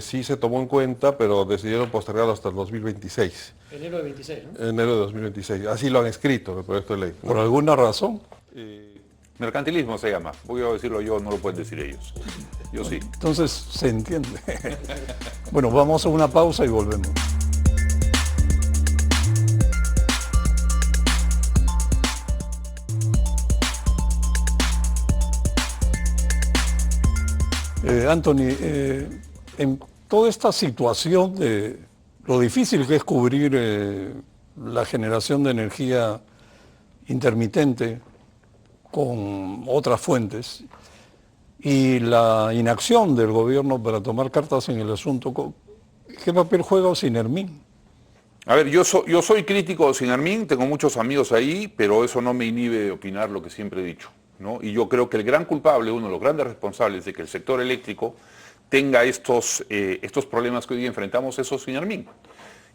sí se tomó en cuenta, pero decidieron postergarlo hasta el 2026. Enero de 26, ¿no? Enero de 2026. Así lo han escrito, el proyecto de ley. por alguna razón. Mercantilismo se llama. Voy a decirlo yo, no lo pueden decir ellos. Yo sí. Entonces se entiende. Bueno, vamos a una pausa y volvemos. Anthony, en toda esta situación de lo difícil que es cubrir la generación de energía intermitente con otras fuentes y la inacción del gobierno para tomar cartas en el asunto, ¿qué papel juega Ocinermin? A ver, yo soy crítico de Ocinermin, tengo muchos amigos ahí, pero eso no me inhibe de opinar lo que siempre he dicho, ¿no? Y yo creo que el gran culpable, uno de los grandes responsables de que el sector eléctrico tenga estos problemas que hoy día enfrentamos es Ocinermin.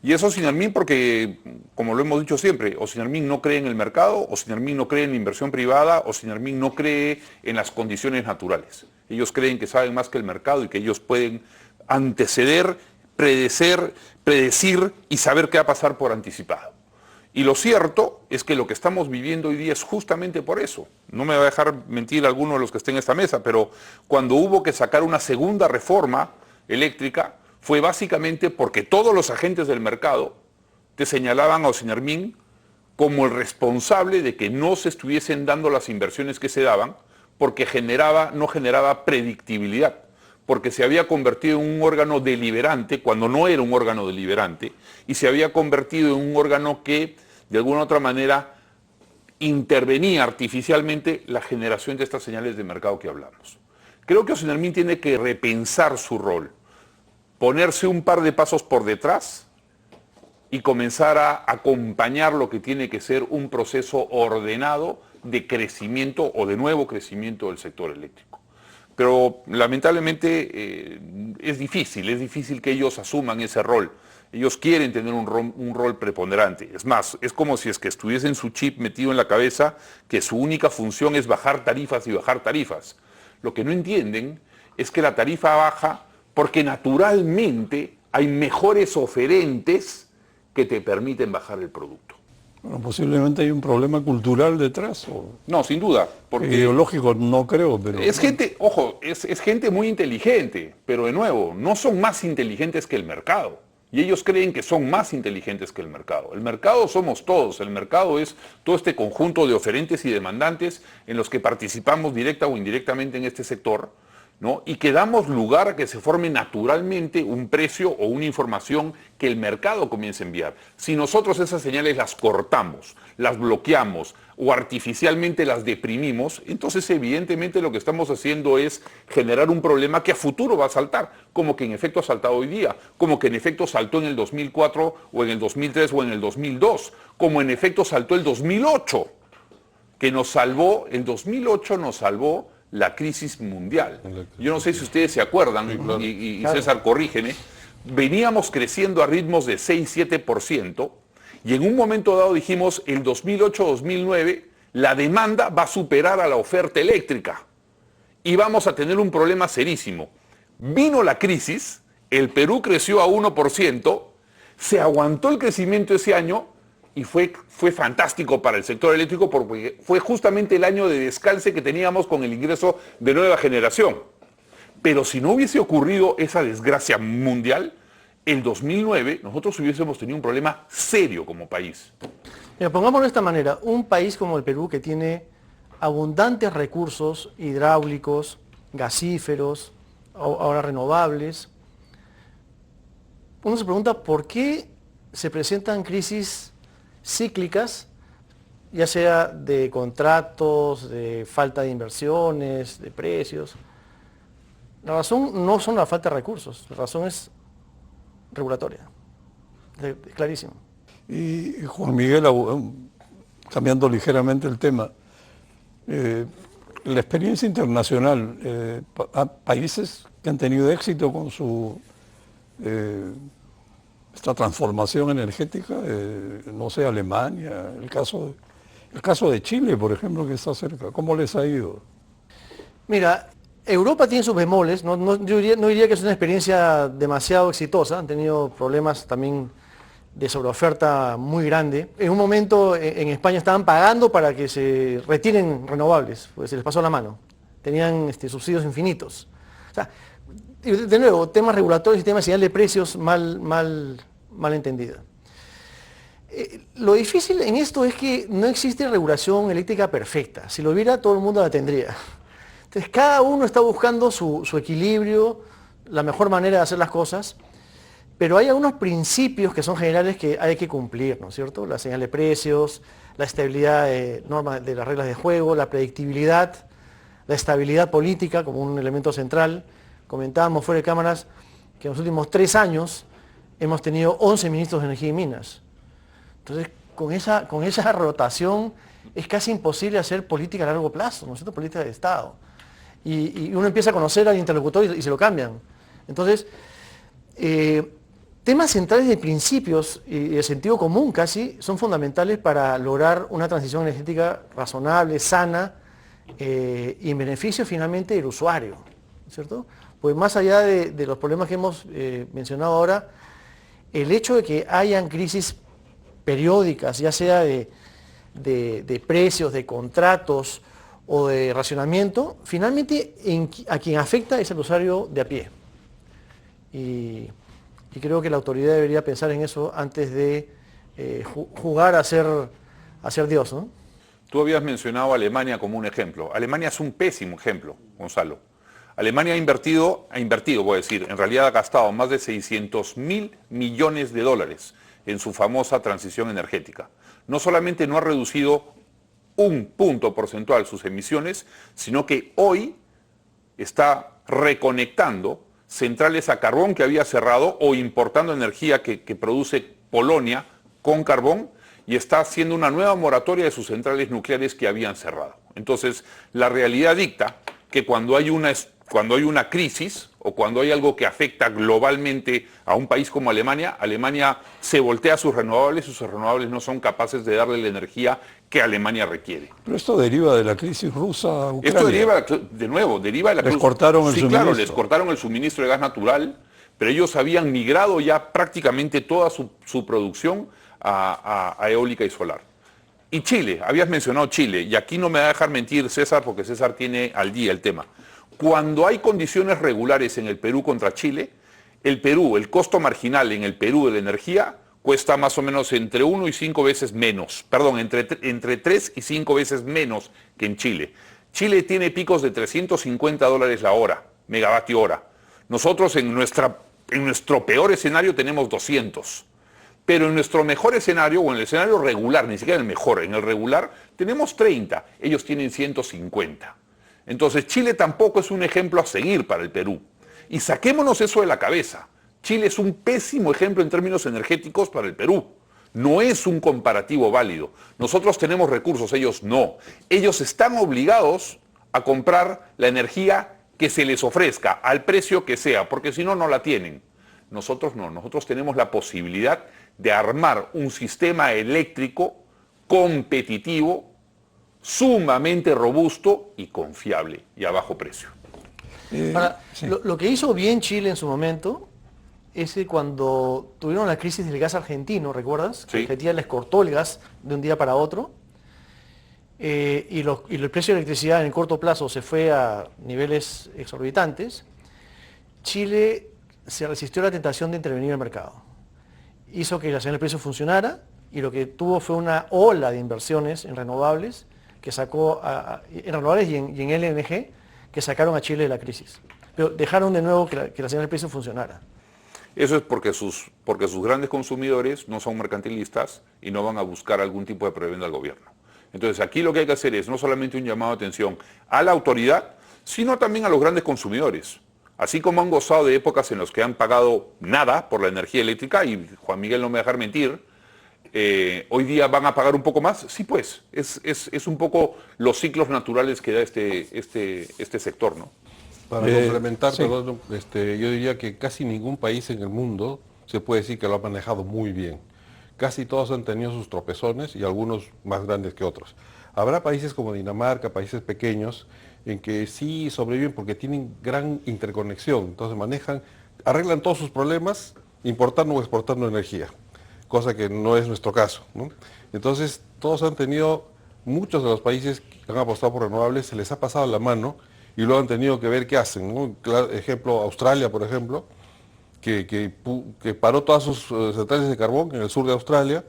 Y es Ocinermin porque, como lo hemos dicho siempre, Ocinermin no cree en el mercado, Ocinermin no cree en la inversión privada, Ocinermin no cree en las condiciones naturales. Ellos creen que saben más que el mercado y que ellos pueden anteceder, predecir y saber qué va a pasar por anticipado. Y lo cierto es que lo que estamos viviendo hoy día es justamente por eso. No me va a dejar mentir alguno de los que estén en esta mesa, pero cuando hubo que sacar una segunda reforma eléctrica, fue básicamente porque todos los agentes del mercado te señalaban a Ocinermin como el responsable de que no se estuviesen dando las inversiones que se daban, porque no generaba predictibilidad, porque se había convertido en un órgano deliberante cuando no era un órgano deliberante, y se había convertido en un órgano que, de alguna u otra manera, intervenía artificialmente la generación de estas señales de mercado que hablamos. Creo que Ocinermin tiene que repensar su rol, ponerse un par de pasos por detrás y comenzar a acompañar lo que tiene que ser un proceso ordenado de crecimiento o de nuevo crecimiento del sector eléctrico. Pero lamentablemente es difícil que ellos asuman ese rol. Ellos quieren tener un rol preponderante. Es más, es como si es que estuviesen su chip metido en la cabeza que su única función es bajar tarifas y bajar tarifas. Lo que no entienden es que la tarifa baja porque naturalmente hay mejores oferentes que te permiten bajar el producto. Bueno, posiblemente hay un problema cultural detrás. No, sin duda. Porque ideológico no creo, pero... Es gente, ojo, es gente muy inteligente, pero de nuevo, no son más inteligentes que el mercado. Y ellos creen que son más inteligentes que el mercado. El mercado somos todos, el mercado es todo este conjunto de oferentes y demandantes en los que participamos directa o indirectamente en este sector, ¿no? Y que damos lugar a que se forme naturalmente un precio o una información que el mercado comience a enviar. Si nosotros esas señales las cortamos, las bloqueamos o artificialmente las deprimimos, entonces evidentemente lo que estamos haciendo es generar un problema que a futuro va a saltar, como que en efecto ha saltado hoy día, como que en efecto saltó en el 2004 o en el 2003 o en el 2002, como en efecto saltó el 2008, que nos salvó, el 2008 nos salvó la crisis mundial. Yo no sé si ustedes se acuerdan, y César, corrígeme, veníamos creciendo a ritmos de 6-7%, y en un momento dado dijimos, el 2008-2009, la demanda va a superar a la oferta eléctrica, y vamos a tener un problema serísimo. Vino la crisis, el Perú creció a 1%, se aguantó el crecimiento ese año, y fue fantástico para el sector eléctrico porque fue justamente el año de descalce que teníamos con el ingreso de nueva generación. Pero si no hubiese ocurrido esa desgracia mundial, el 2009 nosotros hubiésemos tenido un problema serio como país. Mira, pongámoslo de esta manera, un país como el Perú que tiene abundantes recursos hidráulicos, gasíferos, ahora renovables, uno se pregunta por qué se presentan crisis cíclicas, ya sea de contratos, de falta de inversiones, de precios. La razón no son la falta de recursos, la razón es regulatoria, es clarísimo. Y Juan Miguel, cambiando ligeramente el tema, la experiencia internacional, países que han tenido éxito con esta transformación energética, no sé, Alemania, el caso de Chile, por ejemplo, que está cerca, ¿cómo les ha ido? Mira, Europa tiene sus bemoles, no diría que es una experiencia demasiado exitosa, han tenido problemas también de sobreoferta muy grande. En un momento en España estaban pagando para que se retiren renovables, pues se les pasó la mano. Tenían subsidios infinitos. O sea, de nuevo, temas regulatorios y temas de señal de precios mal entendida. Lo difícil en esto es que no existe regulación eléctrica perfecta. Si lo hubiera, todo el mundo la tendría. Entonces, cada uno está buscando su equilibrio, la mejor manera de hacer las cosas, pero hay algunos principios que son generales que hay que cumplir, ¿no es cierto? La señal de precios, la estabilidad de normas de las reglas de juego, la predictibilidad, la estabilidad política como un elemento central. Comentábamos fuera de cámaras que en los últimos 3 años hemos tenido 11 ministros de Energía y Minas. Entonces, con esa rotación es casi imposible hacer política a largo plazo, ¿no es cierto? Política de Estado. Y uno empieza a conocer al interlocutor y se lo cambian. Entonces, temas centrales de principios y de sentido común casi son fundamentales para lograr una transición energética razonable, sana y en beneficio finalmente del usuario, ¿cierto? Pues más allá de los problemas que hemos mencionado ahora, el hecho de que hayan crisis periódicas, ya sea de precios, de contratos o de racionamiento, finalmente a quien afecta es el usuario de a pie. Y creo que la autoridad debería pensar en eso antes de jugar a ser Dios, ¿no? Tú habías mencionado a Alemania como un ejemplo. Alemania es un pésimo ejemplo, Gonzalo. Alemania ha invertido, voy a decir, en realidad ha gastado más de 600.000 millones de dólares en su famosa transición energética. No solamente no ha reducido un punto porcentual sus emisiones, sino que hoy está reconectando centrales a carbón que había cerrado o importando energía que produce Polonia con carbón y está haciendo una nueva moratoria de sus centrales nucleares que habían cerrado. Entonces, la realidad dicta que cuando hay una crisis o cuando hay algo que afecta globalmente a un país como Alemania, Alemania se voltea a sus renovables y sus renovables no son capaces de darle la energía que Alemania requiere. Pero esto deriva de la crisis rusa Ucrania. Esto deriva de la crisis. Les cortaron el suministro. Claro, les cortaron el suministro de gas natural, pero ellos habían migrado ya prácticamente toda su producción a eólica y solar. Y Chile, habías mencionado Chile, y aquí no me va a dejar mentir César, porque César tiene al día el tema. Cuando hay condiciones regulares en el Perú contra Chile, el costo marginal en el Perú de la energía cuesta más o menos entre 1 y 5 veces menos, perdón, entre 3 y 5 veces menos que en Chile. Chile tiene picos de $350 la hora, megavatio hora. Nosotros en nuestro peor escenario tenemos 200. Pero en nuestro mejor escenario, o en el escenario regular, ni siquiera el mejor, en el regular, tenemos 30, ellos tienen 150. Entonces Chile tampoco es un ejemplo a seguir para el Perú. Y saquémonos eso de la cabeza. Chile es un pésimo ejemplo en términos energéticos para el Perú. No es un comparativo válido. Nosotros tenemos recursos, ellos no. Ellos están obligados a comprar la energía que se les ofrezca, al precio que sea, porque si no, no la tienen. Nosotros no, nosotros tenemos la posibilidad de armar un sistema eléctrico competitivo, sumamente robusto y confiable y a bajo precio. Ahora, sí. lo que hizo bien Chile en su momento es que cuando tuvieron la crisis del gas argentino, ¿recuerdas? Sí. Argentina les cortó el gas de un día para otro y el precio de electricidad en el corto plazo se fue a niveles exorbitantes. Chile se resistió a la tentación de intervenir en el mercado. Hizo que la señal de precios funcionara, y lo que tuvo fue una ola de inversiones en renovables que sacó en renovables y en LNG que sacaron a Chile de la crisis. Pero dejaron de nuevo que la señal de precio funcionara. Eso es porque sus grandes consumidores no son mercantilistas y no van a buscar algún tipo de prebenda al gobierno. Entonces aquí lo que hay que hacer es no solamente un llamado de atención a la autoridad, sino también a los grandes consumidores. Así como han gozado de épocas en las que han pagado nada por la energía eléctrica, y Juan Miguel no me va a dejar mentir, hoy día van a pagar un poco más. Sí, pues, es un poco los ciclos naturales que da este sector, ¿no? Para complementar, sí. perdón, yo diría que casi ningún país en el mundo se puede decir que lo ha manejado muy bien. Casi todos han tenido sus tropezones y algunos más grandes que otros. Habrá países como Dinamarca, países pequeños, en que sí sobreviven porque tienen gran interconexión. Entonces arreglan todos sus problemas importando o exportando energía, cosa que no es nuestro caso, ¿no? Entonces muchos de los países que han apostado por renovables se les ha pasado la mano y luego han tenido que ver qué hacen, ¿no? Claro, ejemplo, Australia, por ejemplo, que paró todas sus centrales de carbón en el sur de Australia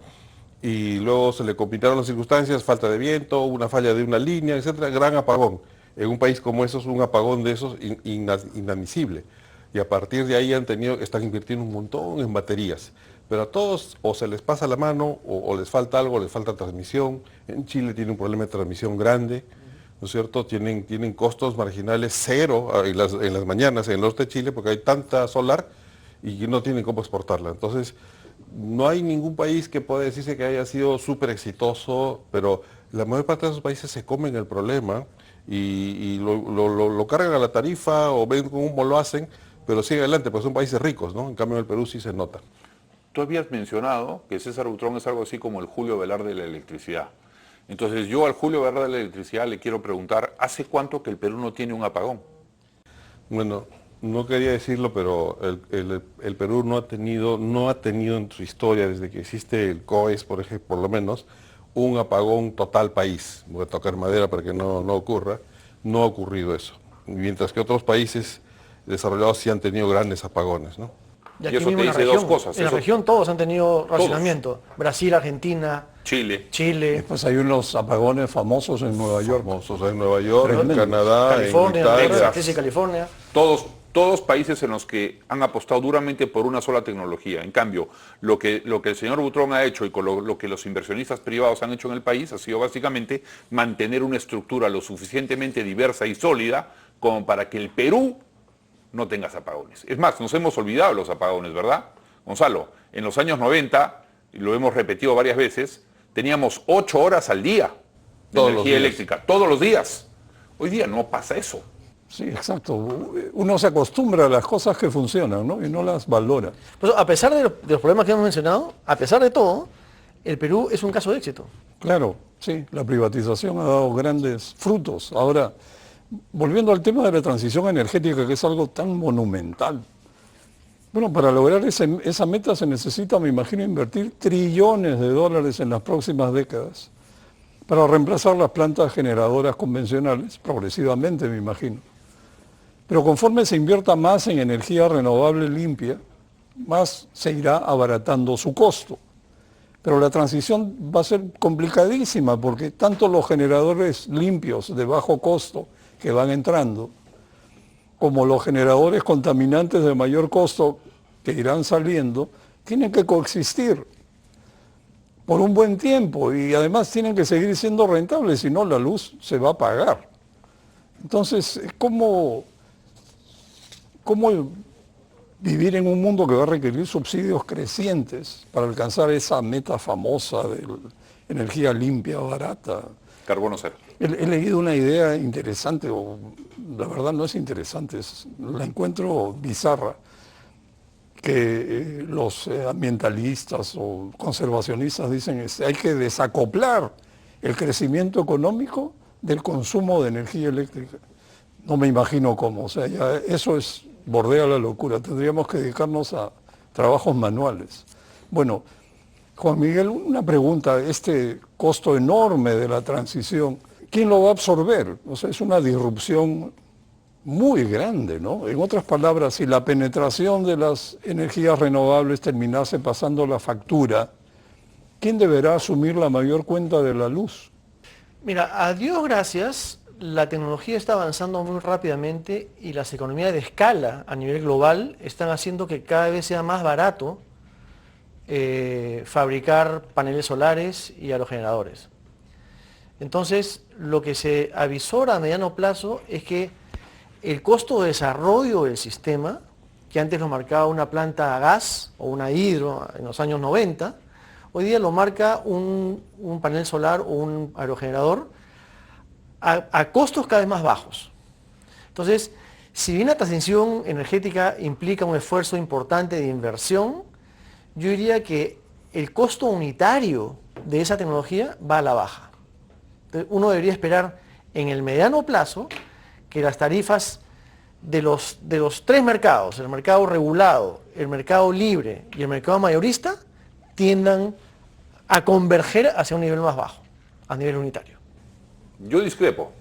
y luego se le combinaron las circunstancias, falta de viento, una falla de una línea, etcétera, gran apagón. En un país como esos, un apagón de esos inadmisible. Y a partir de ahí están invirtiendo un montón en baterías. Pero a todos o se les pasa la mano o les falta algo, les falta transmisión. En Chile tiene un problema de transmisión grande, ¿no es cierto? Tienen costos marginales cero en las mañanas en el norte de Chile porque hay tanta solar y no tienen cómo exportarla. Entonces, no hay ningún país que pueda decirse que haya sido súper exitoso, pero la mayor parte de esos países se comen el problema y lo cargan a la tarifa o ven cómo lo hacen, pero siguen adelante, pues son países ricos, ¿no? En cambio en el Perú sí se nota. Tú habías mencionado que César Butrón es algo así como el Julio Velar de la electricidad. Entonces yo al Julio Velar de la electricidad le quiero preguntar, ¿hace cuánto que el Perú no tiene un apagón? Bueno, no quería decirlo, pero el Perú no ha tenido en su historia, desde que existe el COES, por ejemplo, por lo menos, un apagón total país. Voy a tocar madera para que no ocurra. No ha ocurrido eso. Mientras que otros países desarrollados sí han tenido grandes apagones, ¿no? Y aquí eso mismo te en la dice dos región, cosas. En la región todos han tenido racionamiento. Brasil, Argentina, Chile. Después hay unos apagones famosos en Nueva York. Famosos en Nueva York, en Tremendo. Canadá, California, en Italia. Texas y California. Todos países en los que han apostado duramente por una sola tecnología. En cambio, lo que el señor Butrón ha hecho y con lo que los inversionistas privados han hecho en el país ha sido básicamente mantener una estructura lo suficientemente diversa y sólida como para que el Perú no tenga apagones. Es más, nos hemos olvidado de los apagones, ¿verdad? Gonzalo, en los años 90, y lo hemos repetido varias veces, teníamos 8 horas al día de energía eléctrica, todos los días. Hoy día no pasa eso. Sí, exacto. Uno se acostumbra a las cosas que funcionan, ¿no? Y no las valora. Pues a pesar de los problemas que hemos mencionado, a pesar de todo, el Perú es un caso de éxito. Claro, sí, la privatización ha dado grandes frutos. Ahora, volviendo al tema de la transición energética, que es algo tan monumental. Bueno, para lograr esa meta se necesita, me imagino, invertir trillones de dólares en las próximas décadas para reemplazar las plantas generadoras convencionales, progresivamente, me imagino. Pero conforme se invierta más en energía renovable limpia, más se irá abaratando su costo. Pero la transición va a ser complicadísima porque tanto los generadores limpios de bajo costo que van entrando, como los generadores contaminantes de mayor costo que irán saliendo, tienen que coexistir por un buen tiempo y además tienen que seguir siendo rentables, si no la luz se va a apagar. Entonces, ¿cómo vivir en un mundo que va a requerir subsidios crecientes para alcanzar esa meta famosa de energía limpia, barata? Carbono cero. He leído una idea interesante, o la verdad no es interesante, la encuentro bizarra, que los ambientalistas o conservacionistas dicen que hay que desacoplar el crecimiento económico del consumo de energía eléctrica. No me imagino cómo, o sea, ya eso bordea la locura, tendríamos que dedicarnos a trabajos manuales. Bueno, Juan Miguel, una pregunta, este costo enorme de la transición, ¿quién lo va a absorber? O sea, es una disrupción muy grande, ¿no? En otras palabras, si la penetración de las energías renovables terminase pasando la factura ¿Quién deberá asumir la mayor cuenta de la luz? Mira, a Dios gracias, la tecnología está avanzando muy rápidamente y las economías de escala a nivel global están haciendo que cada vez sea más barato fabricar paneles solares y aerogeneradores. Entonces, lo que se avisora a mediano plazo es que el costo de desarrollo del sistema, que antes lo marcaba una planta a gas o una hidro en los años 90, hoy día lo marca un panel solar o un aerogenerador a costos cada vez más bajos. Entonces, si bien la transición energética implica un esfuerzo importante de inversión, yo diría que el costo unitario de esa tecnología va a la baja. Entonces, uno debería esperar en el mediano plazo que las tarifas de los tres mercados, el mercado regulado, el mercado libre y el mercado mayorista, tiendan a converger hacia un nivel más bajo, a nivel unitario. Yo discrepo,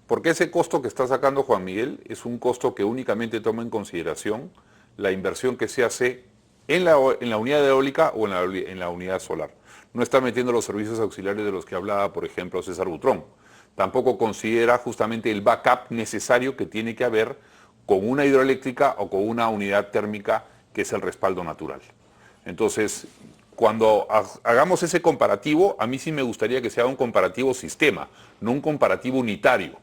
porque ese costo que está sacando Juan Miguel es un costo que únicamente toma en consideración la inversión que se hace en la unidad eólica o en la unidad solar. No está metiendo los servicios auxiliares de los que hablaba, por ejemplo, César Butrón. Tampoco considera justamente el backup necesario que tiene que haber con una hidroeléctrica o con una unidad térmica, que es el respaldo natural. Entonces, cuando hagamos ese comparativo, a mí sí me gustaría que sea un comparativo sistema, no un comparativo unitario.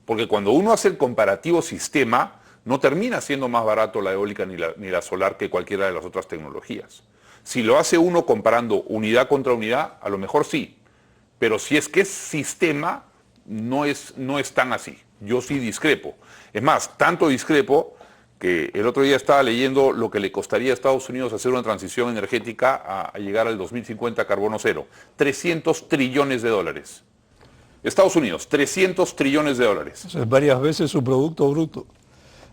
Porque cuando uno hace el comparativo sistema, no termina siendo más barato la eólica ni la solar que cualquiera de las otras tecnologías. Si lo hace uno comparando unidad contra unidad, a lo mejor sí. Pero si es que es sistema, no es tan así. Yo sí discrepo. Es más, tanto discrepo que el otro día estaba leyendo lo que le costaría a Estados Unidos hacer una transición energética a llegar al 2050 a carbono cero. 300 trillones de dólares. Estados Unidos, 300 trillones de dólares. O sea, varias veces su Producto Bruto.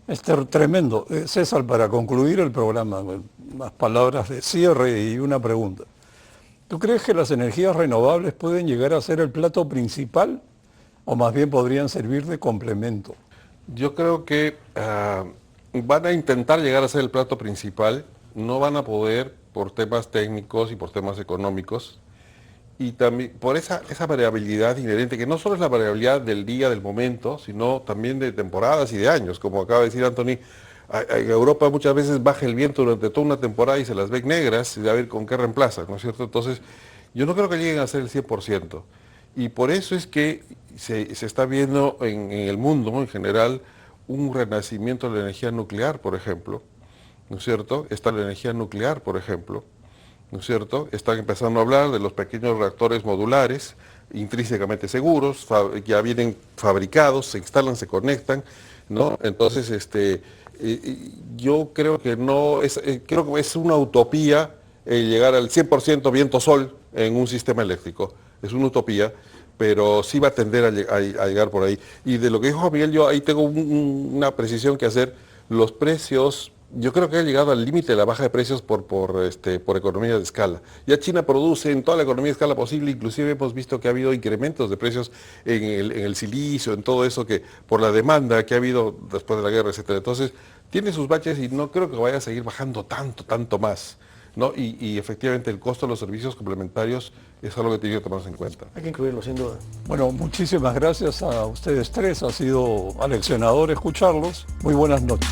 Es tremendo. César, para concluir el programa, unas palabras de cierre y una pregunta. ¿Tú crees que las energías renovables pueden llegar a ser el plato principal o más bien podrían servir de complemento? Yo creo que van a intentar llegar a ser el plato principal, no van a poder por temas técnicos y por temas económicos, y también por esa variabilidad inherente, que no solo es la variabilidad del día, del momento, sino también de temporadas y de años, como acaba de decir Anthony. En Europa muchas veces baja el viento durante toda una temporada y se las ve negras, y a ver con qué reemplazan, ¿no es cierto? Entonces, yo no creo que lleguen a ser el 100%, y por eso es que se está viendo en el mundo, ¿no?, en general, un renacimiento de la energía nuclear, por ejemplo, ¿no es cierto? Está la energía nuclear, por ejemplo, ¿no es cierto? Están empezando a hablar de los pequeños reactores modulares, intrínsecamente seguros, ya vienen fabricados, se instalan, se conectan, ¿no? Entonces, yo creo que creo que es una utopía llegar al 100% viento-sol en un sistema eléctrico. Es una utopía, pero sí va a tender a llegar por ahí. Y de lo que dijo Juan Miguel, yo ahí tengo una precisión que hacer. Los precios, yo creo que ha llegado al límite de la baja de precios por economía de escala. Ya China produce en toda la economía de escala posible, inclusive hemos visto que ha habido incrementos de precios en el silicio, en todo eso, que por la demanda que ha habido después de la guerra, etcétera. Entonces, tiene sus baches y no creo que vaya a seguir bajando tanto más, ¿no? Y efectivamente el costo de los servicios complementarios es algo que tiene que tomarse en cuenta. Hay que incluirlo, sin duda. Bueno, muchísimas gracias a ustedes tres. Ha sido aleccionador escucharlos. Muy buenas noches.